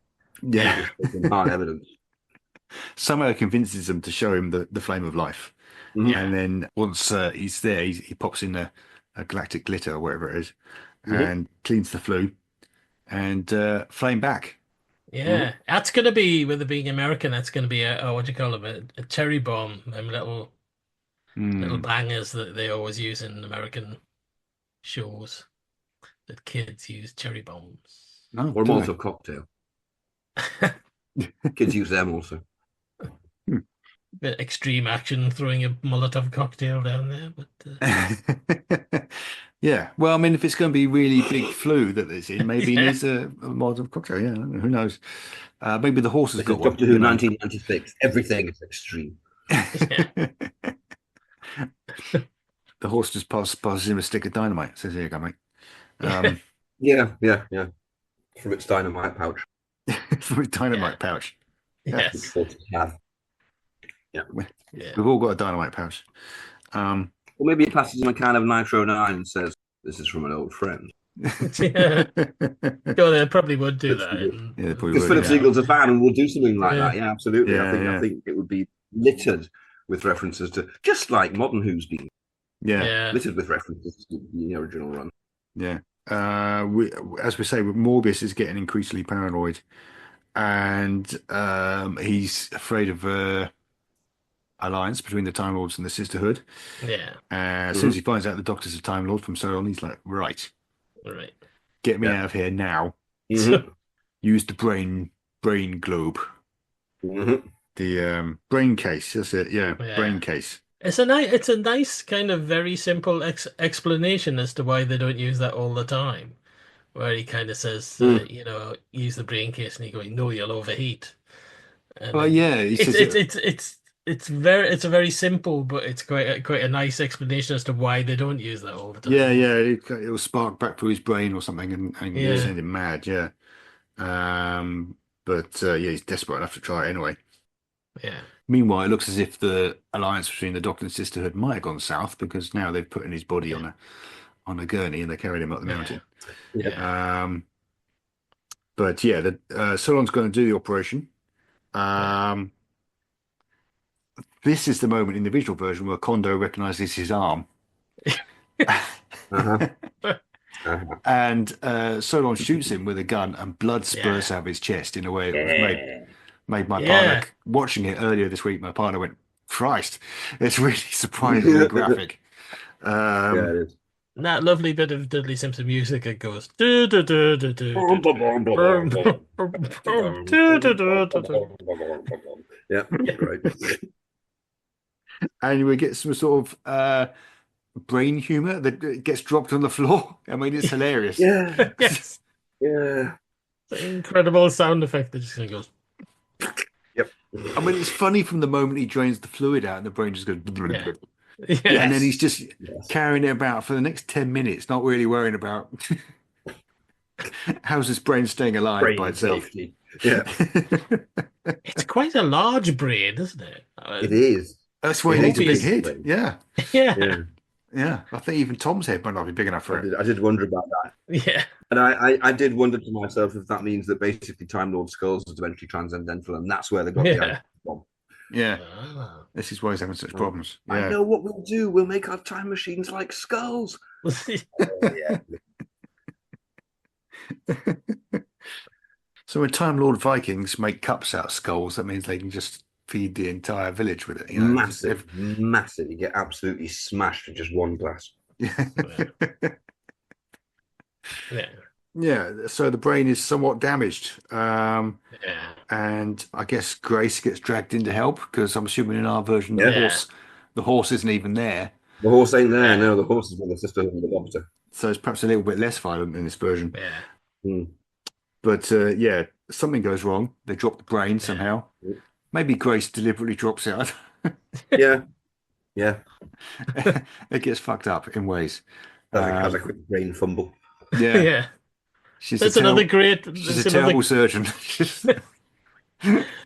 Yeah, Hard evidence. Somehow convinces them to show him the flame of life, and then once he's there, he pops in a galactic glitter or whatever it is, and cleans the flue, and flame back. Yeah, that's gonna be, with it being American, that's gonna be a what do you call them, a cherry bomb, them little bangers that they always use in American shows. That kids use cherry bombs. No, or a Molotov cocktail. Kids use them also. Bit extreme action, throwing a Molotov cocktail down there, but yeah. Well, I mean, if it's going to be really big flu that it's in, maybe it needs a Molotov cocktail. Yeah, who knows? Maybe the horse has got one. Doctor Who 1996. Everything is extreme. The horse just passes him a stick of dynamite. Says, "Here you go, mate." Yeah. From its dynamite pouch. From its dynamite pouch. Yes. Yeah. We've all got a dynamite pouch. Or maybe it passes in a kind of Nitro 9 and says, "This is from an old friend." Yeah. Oh, they probably would do that. Because Philip Siegel's a fan and will do something like that. Yeah, absolutely. I think it would be littered with references to, just like Modern Who's been. Littered with references to the original run. Yeah. As we say, Morbius is getting increasingly paranoid, and he's afraid of alliance between the Time Lords and the Sisterhood. Yeah. As soon as he finds out the Doctor's a Time Lord from so on, he's like, right, get me out of here now. Use the brain globe, the brain case. That's it. Yeah, brain case. It's a nice kind of very simple explanation as to why they don't use that all the time, where he kind of says, use the brain case, and he going, no, you'll overheat. And he says it's a very simple, but it's quite a nice explanation as to why they don't use that all the time. Yeah, it'll spark back through his brain or something, and send him mad. Yeah, but he's desperate enough to try it anyway. Yeah. Meanwhile, it looks as if the alliance between the Doctor and Sisterhood might have gone south, because now they've put in his body on a gurney and they carried him up the mountain. But Solon's going to do the operation. This is the moment in the visual version where Kondo recognizes his arm. And Solon shoots him with a gun, and blood spurts out of his chest in a way it was made my partner, watching it earlier this week, my partner went, Christ, it's really surprisingly graphic. It is. That lovely bit of Dudley Simpson music that goes. Yeah, great. And we get some sort of brain humor that gets dropped on the floor. I mean, it's hilarious. Yeah. Yes. Yeah. It's an incredible sound effect that just kind of goes. Yep. I mean, it's funny from the moment he drains the fluid out and the brain just goes. Yes. And then he's just carrying it about for the next 10 minutes, not really worrying about how's his brain staying alive by itself. Safety. Yeah. It's quite a large brain, isn't it? It is. That's why he needs a big head. Yeah. Yeah. I think even Tom's head might not be big enough for it. I did wonder about that. Yeah. And I did wonder to myself if that means that basically Time Lord skulls is eventually transcendental, and that's where they got the idea from. Yeah. This is why he's having such problems. I know what we'll do. We'll make our time machines like skulls. So when Time Lord Vikings make cups out of skulls, that means they can just feed the entire village with it. You know? Massive. You get absolutely smashed with just one glass. Yeah. Yeah. Yeah, so the brain is somewhat damaged. Yeah. And I guess Grace gets dragged in to help because I'm assuming in our version Yeah. the horse isn't even there. The horse ain't there. No, the horse is with the sisterhood and the doctor. So it's perhaps a little bit less violent in this version. Yeah. Mm. But yeah, something goes wrong. They drop the brain somehow. Maybe Grace deliberately drops it. Yeah. Yeah. It gets fucked up in ways. Has a quick brain fumble. Yeah. Yeah. She's That's a another great. She's a terrible surgeon.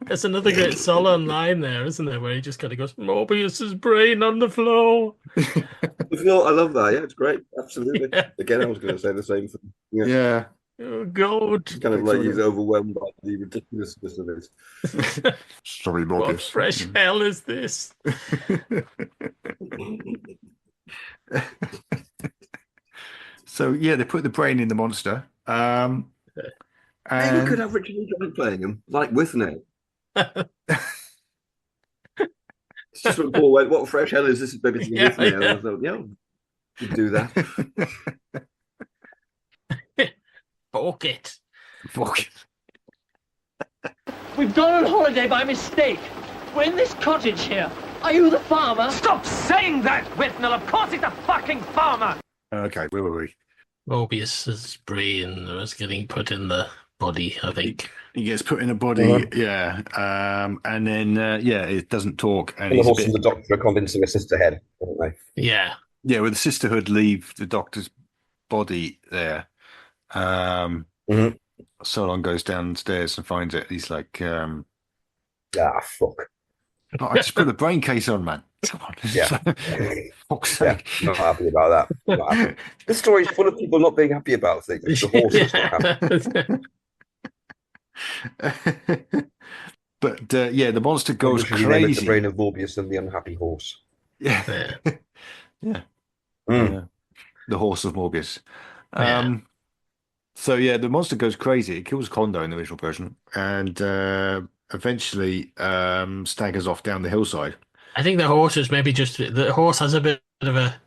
That's another great Solon line there, isn't there? Where he just kind of goes, Morbius's brain on the floor. I love that. Yeah, it's great. Absolutely. Yeah. Again, I was going to say the same thing. Yeah. Yeah. Oh, God. Kind of like he's overwhelmed by the ridiculousness of it. Sorry, What Morbius. fresh hell is this? So yeah, they put the brain in the monster. Maybe we could have Richard Linklater playing him, like Withnail. It's just when Paul went, "What fresh hell is this?" Maybe it's Withnail. Yeah. I thought, yeah, we could do that. Fork it. Fuck. We've gone on holiday by mistake. We're in this cottage here. Are you the farmer? Stop saying that, Withnail! Of course he's a fucking farmer! Okay, where were we? Morbius's brain was getting put in the body, I think. He gets put in a body, yeah. And then yeah, it doesn't talk. And the horse and the doctor are convincing a sisterhead, aren't they? Yeah. Yeah, well, the sisterhood leave the doctor's body there. Solon goes downstairs and finds it. He's like, fuck. Oh, I just put the brain case on, man. Come on. Yeah. Fuck's sake. Not happy about that. Not happy. This story is full of people not being happy about things. The horse is not happy. But yeah, the monster goes Literally crazy. name it the Brain of Morbius and the unhappy horse. Yeah. Yeah. Mm. Yeah. The horse of Morbius. So yeah, the monster goes crazy. It kills Kondo in the original version, and eventually staggers off down the hillside. I think the horse is maybe just the horse has a bit of a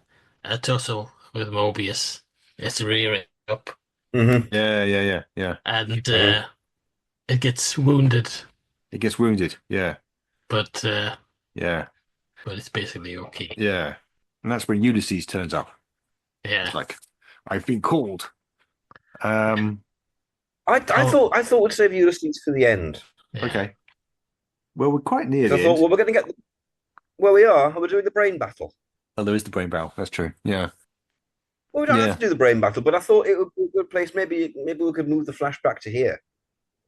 tussle with Morbius. It's rearing up. Mm-hmm. Yeah. And it gets wounded. It gets wounded. Yeah. But yeah. But it's basically okay. Yeah. And that's when Ulysses turns up. Yeah. It's like, I've been called. I thought we'd save Ulysses for the end. Yeah. Okay. Well, we're quite near the I thought, end. well, we're going to get. Well, we are. We're doing the brain battle. Oh, there is the brain battle. That's true. Yeah. Well, we don't have to do the brain battle, but I thought it would be a good place. Maybe we could move the flashback to here.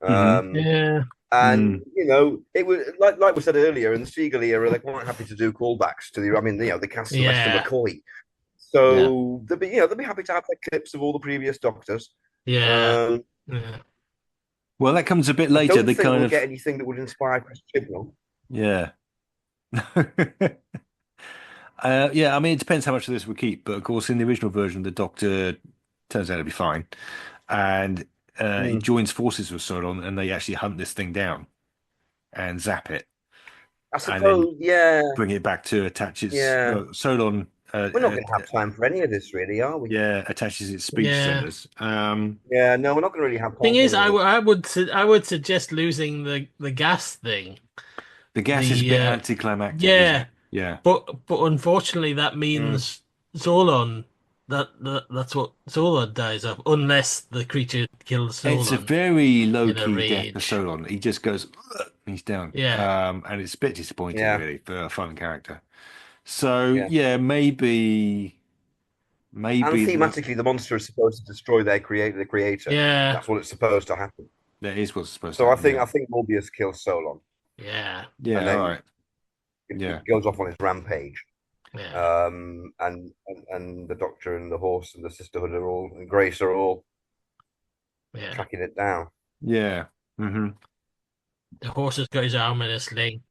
Yeah. And you know, it was like we said earlier in the Siegel era, they're quite happy to do callbacks to the. I mean, they cast Sylvester McCoy, so they'll be happy to have the clips of all the previous Doctors. Yeah. Well, that comes a bit later. Don't think we'll get anything that would inspire Chris Chibnall. Yeah. Yeah, I mean, it depends how much of this we keep, but of course, in the original version, the Doctor turns out to be fine, and he joins forces with Solon, and they actually hunt this thing down and zap it. I suppose, bring it back to attach its Solon. We're not going to have time for any of this, really, are we? Yeah, attaches its speech centers. No, we're not going to really have time. Thing is, I would suggest losing the gas thing. The gas is a bit anticlimactic. Yeah. Yeah. But unfortunately, that means Solon. That's what Solon dies of, unless the creature kills Solon. It's a very low key death for Solon. He just goes, he's down. Yeah. And it's a bit disappointing, really, for a fun character. So maybe. And thematically, the monster is supposed to destroy the creator. Yeah. That's what it's supposed to happen. That is what's supposed to happen. So I think Morbius kills Solon. Yeah. Yeah. And then all right. It goes off on his rampage. Yeah. And the Doctor and the horse and the Sisterhood and Grace are all tracking it down. Yeah. Mm-hmm. The horse has got his arm in a sling.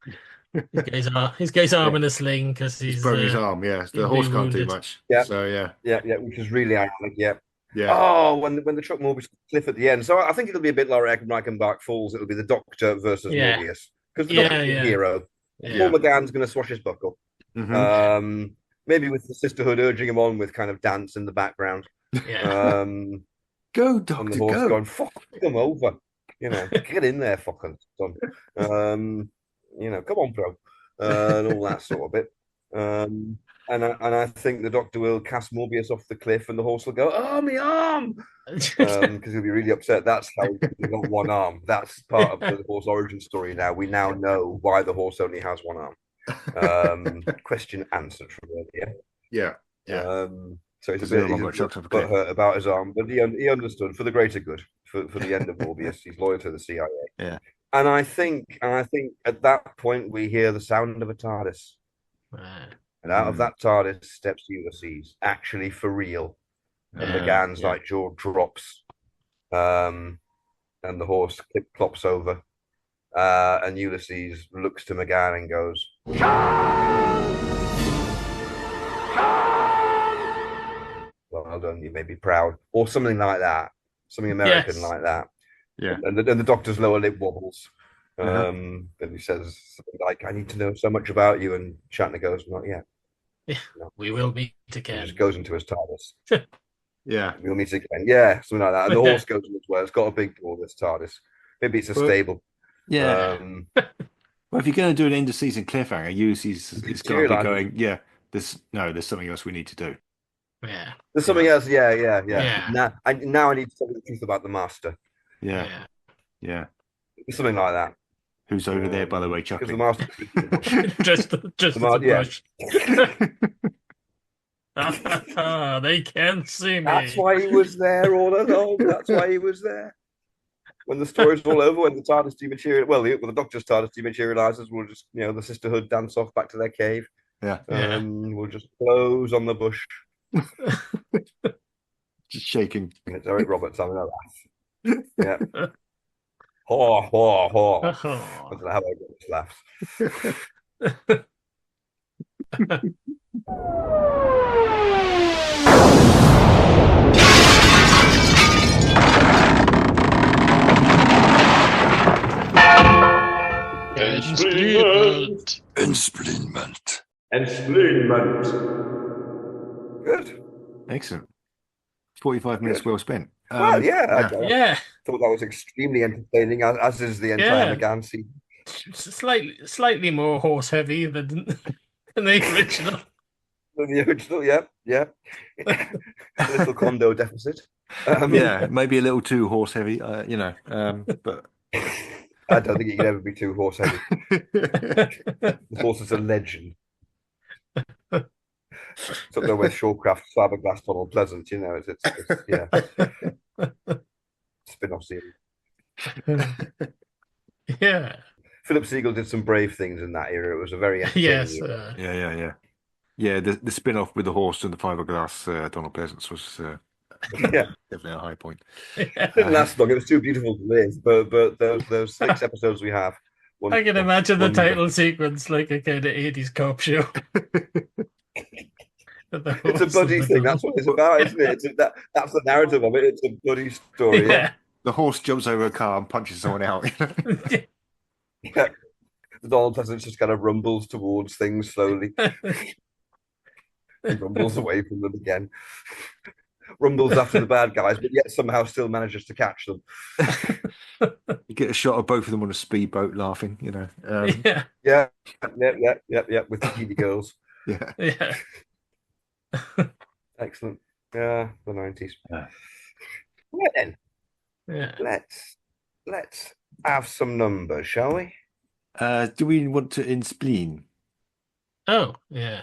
He's got his arm in a sling because he's broke his arm. Yeah, the horse can't do much. Yeah. So yeah, which is really ironic. Yeah. Yeah. Oh, when the truck Morbius cliff at the end. So I think it'll be a bit like Reichenbach Falls. It'll be the Doctor versus Morbius because the Doctor's the hero. Paul McGann's going to swash his buckle. Mm-hmm. Maybe with the Sisterhood urging him on with kind of dance in the background. Yeah. Go, And the Doctor, horse go. going, fuck them over. Get in there, fucking son. Come on, bro. And all that sort of bit. And I think the Doctor will cast Morbius off the cliff, and the horse will go, "Oh, my arm!" Because he'll be really upset. That's how he got one arm. That's part of the horse origin story. Now we know why the horse only has one arm. Question answered from earlier. Yeah. So he's a bit hurt about his arm, but he understood for the greater good, for the end of Morbius. He's loyal to the CIA. Yeah. And I think at that point we hear the sound of a TARDIS. And out of that TARDIS steps Ulysses, actually for real. And McGann's jaw drops. And the horse clops over. And Ulysses looks to McGann and goes, well done, you may be proud. Or something like that. Something American like that. Yeah. And the Doctor's lower lip wobbles. And he says something like, I need to know so much about you. And Shatner goes, not yet. No. We will meet again. He just goes into his TARDIS. Yeah. We'll meet again. Yeah, something like that. And the horse goes in as well. It's got a big door, this TARDIS. Maybe it's a stable. Yeah. Well, if you're going to do an end of season cliffhanger, Ulysses is going to be going, there's something else we need to do. Yeah. There's something else. Yeah. Now I need to tell you the truth about the Master. Yeah. Something like that. Who's over there, by the way, Because chuckling? the Master. just the brush. They can't see me. That's why he was there all along. That's why he was there. When the story's all over, when the TARDIS dematerializes, the Doctor's TARDIS dematerializes, we'll just, the sisterhood dance off back to their cave. Yeah. We'll just close on the bush. Just shaking. It's Eric Roberts having a laugh. Yeah. Haw, haw, haw. I don't know how I get this laugh. Ensplinment. Good. Excellent. 45 minutes well spent. I thought that was extremely entertaining, as is the entire McGann scene. Slightly more horse heavy than the original. Yeah. A little condo deficit. Maybe a little too horse heavy, but I don't think it can ever be too horse heavy. The horse is a legend. It's up there with Shawcraft, Fiberglass Tunnel, Pleasant, it's spin-off series. Yeah. Philip Siegel did some brave things in that era. It was a very entertaining era. Yeah, the spin-off with the horse and the fiberglass Donald Pleasance was definitely a high point. It didn't last long. It was too beautiful to live, but those 6 episodes we have. I can imagine the title sequence like a kind of 80s cop show. It's a buddy thing. That's what it's about, isn't it? That's the narrative of it. It's a buddy story. Yeah. The horse jumps over a car and punches someone out. Yeah. The Donald Pleasance just kind of rumbles towards things slowly. He rumbles away from them again. Rumbles after the bad guys, but yet somehow still manages to catch them. You get a shot of both of them on a speedboat laughing, With the TV girls. Yeah. Excellent. Yeah, the 90s. Right then. Yeah. Let's have some numbers, shall we? Do we want to spleen? Oh, yeah.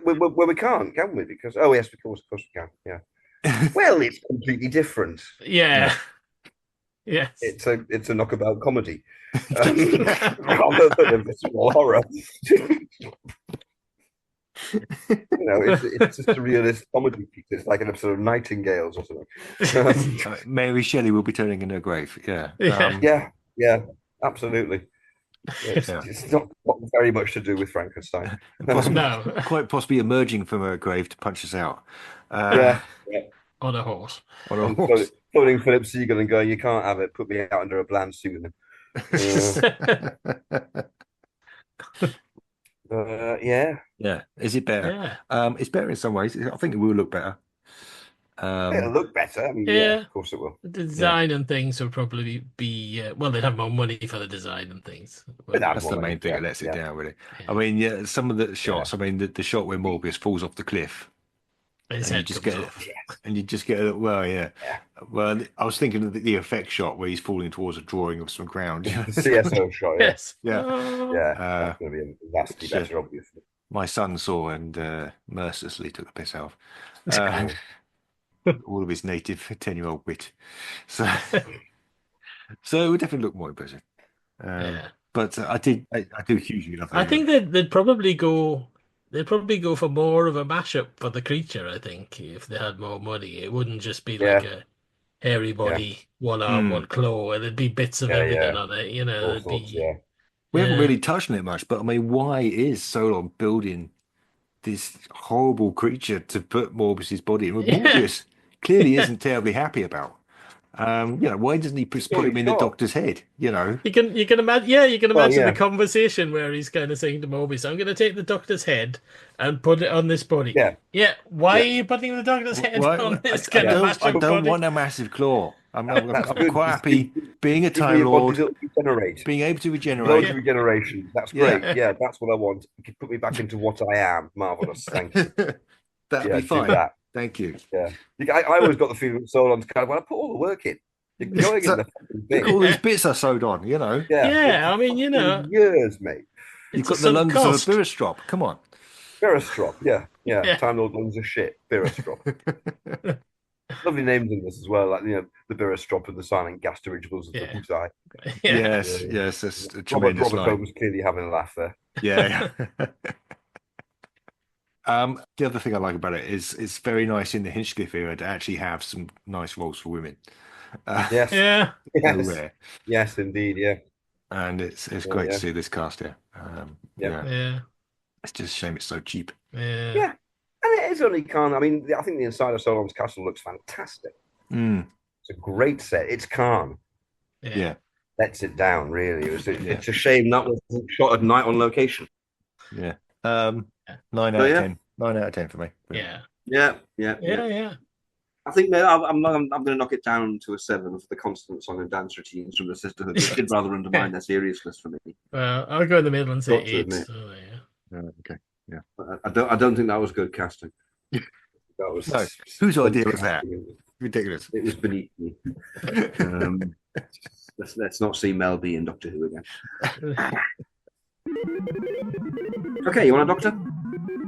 We can't, can we? Because yes, of course we can. Yeah. Well, it's completely different. Yeah. Yes. It's a knockabout comedy rather than a visceral horror. It's just a realist comedy piece. It's like an episode of Nightingales or something. Mary Shelley will be turning in her grave. Yeah. Yeah, absolutely. It's not very much to do with Frankenstein. Quite possibly emerging from her grave to punch us out. On a horse. Phoning Philip Siegel and going, you can't have it. Put me out under a bland pseudonym. Yeah. Is it better? Yeah. It's better in some ways. I think it will look better. It'll look better. I mean, Yeah. of course it will. The design and things will probably be well, they'd have more money for the design and things. That's the main thing that lets it down, really. I mean, some of the shots. I mean, the shot where Morbius falls off the cliff, His and head comes off. and you just get a well, yeah. Well, I was thinking of the effect shot where he's falling towards a drawing of some ground. The CSO shot, Yes. Yeah. That's going to be vastly better, obviously. My son saw and mercilessly took the piss out of all of his native 10-year-old wit. So it would definitely look more impressive. But I do hugely love. I think they'd probably go for more of a mashup for the creature. I think if they had more money, it wouldn't just be like a hairy body, one arm, one claw. It'd be bits of everything on it. You know, we haven't really touched on it much, but I mean, why is Solon building this horrible creature to put Morbius's body in? Morbius clearly isn't terribly happy about. Why doesn't he put him in the Doctor's head? You can imagine. Yeah, you can imagine the conversation where he's kind of saying to Morbius, "I'm going to take the Doctor's head and put it on this body." Yeah. Why are you putting the Doctor's head on this kind of massive body? I don't want a massive claw. I'm quite happy being a Time Lord, being able to regenerate. Loads of regeneration. That's great. Yeah, that's what I want. You can put me back into what I am. Marvelous. Thank you. That'd be fine. That. Thank you. Yeah, I always got the feeling that Solon's kind of, when I put all the work in, you're going in the fucking thing. All these bits are sewed on, Yeah, I mean, years, mate. You've got the lungs of a Biristrop. Come on. Biristrop, yeah. Time Lord lungs of shit. Biristrop. Lovely names in this as well, like the Biristrop and the silent gas dirigibles of the Bullseye. Yes, that's a tremendous Robert line. Holmes clearly having a laugh there. Yeah. The other thing I like about it is it's very nice in the Hinchcliffe era to actually have some nice roles for women. Yes. Rare. Yes, indeed. Yeah. And it's great to see this cast here. Yeah. It's just a shame it's so cheap. Yeah. And it is only Karn. I mean, I think the inside of Solom's castle looks fantastic. It's a great set. It's Karn. Yeah. Lets it down, really. It's a shame that wasn't shot at night on location. Yeah. 9 out of 10. 9 out of 10 for me. Yeah. I think I'm going to knock it down to a 7 for the constant song and dance routines from the Sisterhood. It did rather undermine their seriousness for me. Well, I'll go in the middle and say 8. Okay. Yeah. I don't think that was good casting. That was whose idea was that? Ridiculous. It was beneath me. Let's not see Mel B in Doctor Who again. Okay, you want a doctor?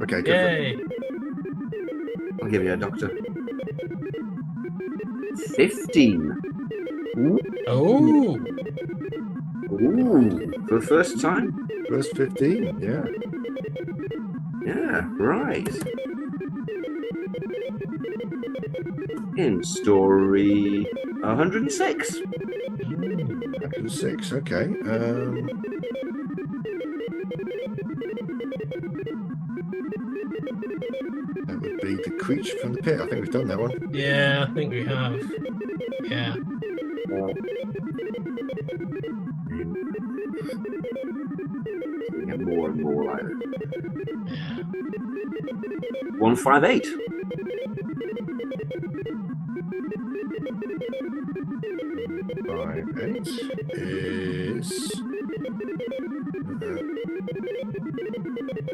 Okay, good. Yay. I'll give you a doctor. 15. Oh. Ooh, for the first time? First 15, yeah. Yeah, right. In story 106. 106, okay. That would be The Creature from the Pit. I think we've done that one. Yeah, I think we have. Yeah. We get more and more like it. Yeah. 158. Is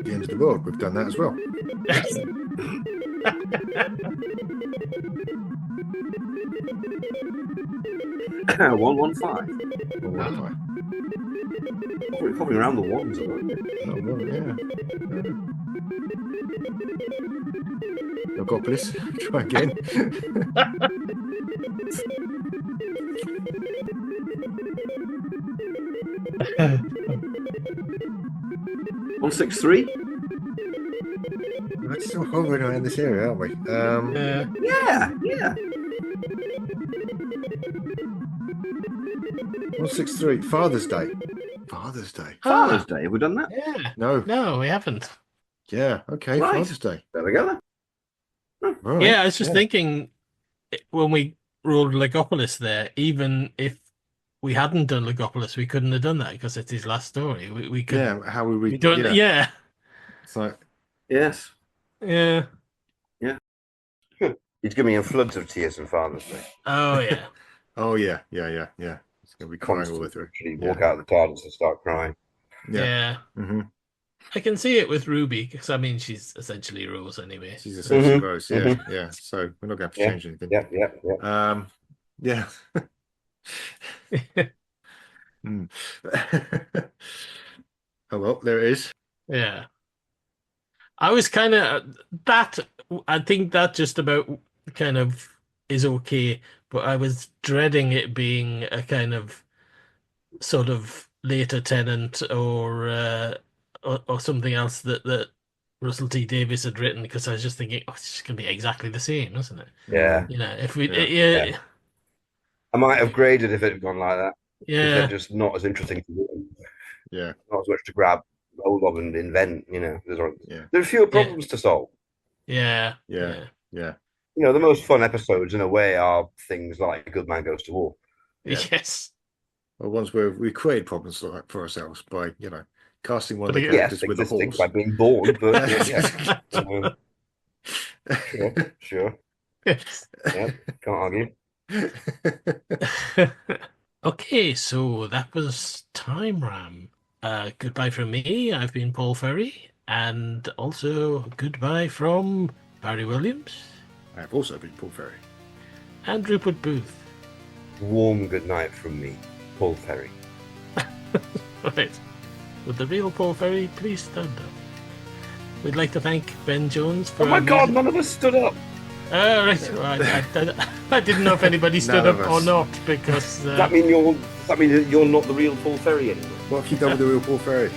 The End of the World. We've done that as well. 115. 115. Probably around the ones, aren't we? Yeah. Logopolis. Try again. One 163. We're still hovering around this area, aren't we? Yeah. 163. Father's Day. Father's Day. Father's Day. Have we done that? Yeah. No, we haven't. Yeah. Okay. Right. Father's Day. There we go. Right. Yeah, I was just thinking when we rolled Legopolis there, even if we hadn't done Legopolis, we couldn't have done that because it's his last story. We could. Yeah. How we read. We don't. Yeah. It's like. Yes. Yeah. Yeah. He's giving me a flood of tears in Father's Day. Oh yeah. Oh yeah. It's gonna be crying all the way through. Walk out of the TARDIS and start crying. Yeah. Mm-hmm. I can see it with Ruby because I mean she's essentially Rose anyway. She's essentially Rose. Yeah. So we're not going to have to change anything. Yeah. Oh well, there it is. Yeah. I was kind of that. I think that just about kind of is okay, but I was dreading it being a kind of sort of later Tenant or something else that Russell T Davies had written because I was just thinking, oh, it's just gonna be exactly the same, isn't it? Yeah. You know, if we, I might have graded if it had gone like that. Yeah. They're just not as interesting to do. Yeah. Not as much to grab hold of and invent, you know. There's fewer problems to solve. Yeah. You know, the most fun episodes in a way are things like A Good Man Goes to War. Yes. Or ones where we create problems for ourselves by, you know, casting one of the characters with a horse. By being born, but sure. Yes. Yeah, can't argue. Okay, so that was Time Ram. Goodbye from me. I've been Paul Ferry, and also goodbye from Barry Williams. I've also been Paul Ferry. And Rupert Booth. Warm good night from me, Paul Ferry. Right. Would the real Paul Ferry please stand up? We'd like to thank Ben Jones for... Oh my God, none of us stood up! Right. I didn't know if anybody stood up or not because... Does that mean you're not the real Paul Ferry anymore? What have you done with the real Paul Ferry?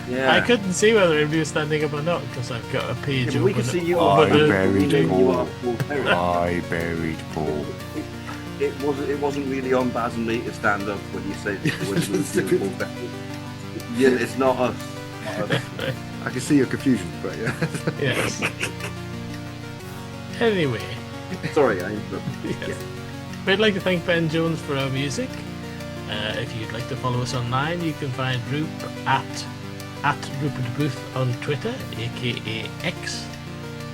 Yeah. I couldn't see whether anybody was standing up or not because I've got a page over. We can see you. I buried Paul. I buried Paul. It wasn't really on Baz and me to stand up when you said it was the real Paul Ferry. Yeah, it's not us. I can see your confusion, but yeah. Yes. Anyway. Sorry, I interrupted. Yes. We'd like to thank Ben Jones for our music. If you'd like to follow us online, you can find Rup at Rupert Booth on Twitter, aka X,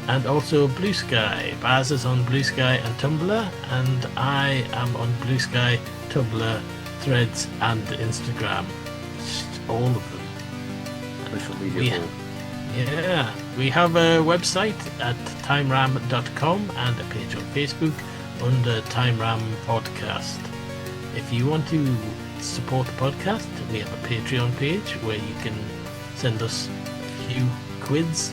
and also Blue Sky. Baz is on Blue Sky and Tumblr, and I am on Blue Sky, Tumblr, Threads, and Instagram. Just all of them. We have a website at timeram.com and a page on Facebook under Time Ram Podcast. If you want to support the podcast, we have a Patreon page where you can send us a few quids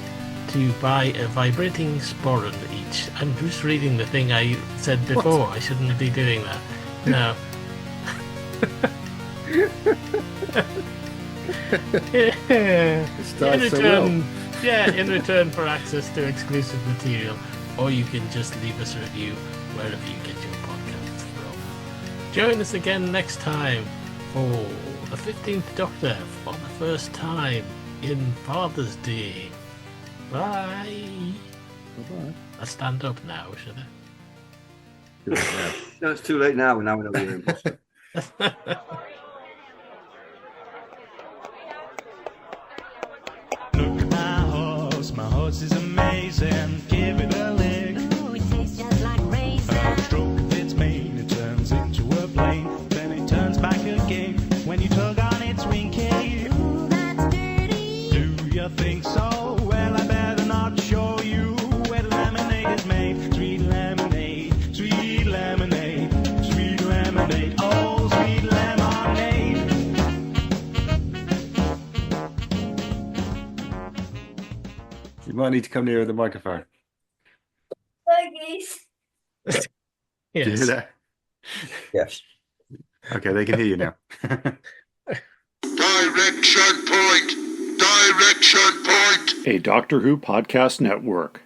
to buy a vibrating sporran each. I'm just reading the thing I said before. What? I shouldn't be doing that. No. In return for access to exclusive material, or you can just leave us a review wherever you get your podcasts from. Join us again next time for the 15th Doctor for the first time in Father's Day. Bye. Bye-bye. I'll stand up now, should I? No, it's too late now. Now we know you're an imposter. My horse is amazing, give it a lick. Ooh, it tastes just like raisin. A stroke of its mane, it turns into a plane. Then it turns back again when you tug on its wing cage. Ooh, that's dirty. Do you think so? Well, I better not show you where the lemonade is made. Sweet lemonade, sweet lemonade, sweet lemonade, oh, sweet lemonade. You might need to come nearer the microphone. Yes. Did you hear that? Yes. Okay, they can hear you now. Direction point! Direction point! A Doctor Who podcast network.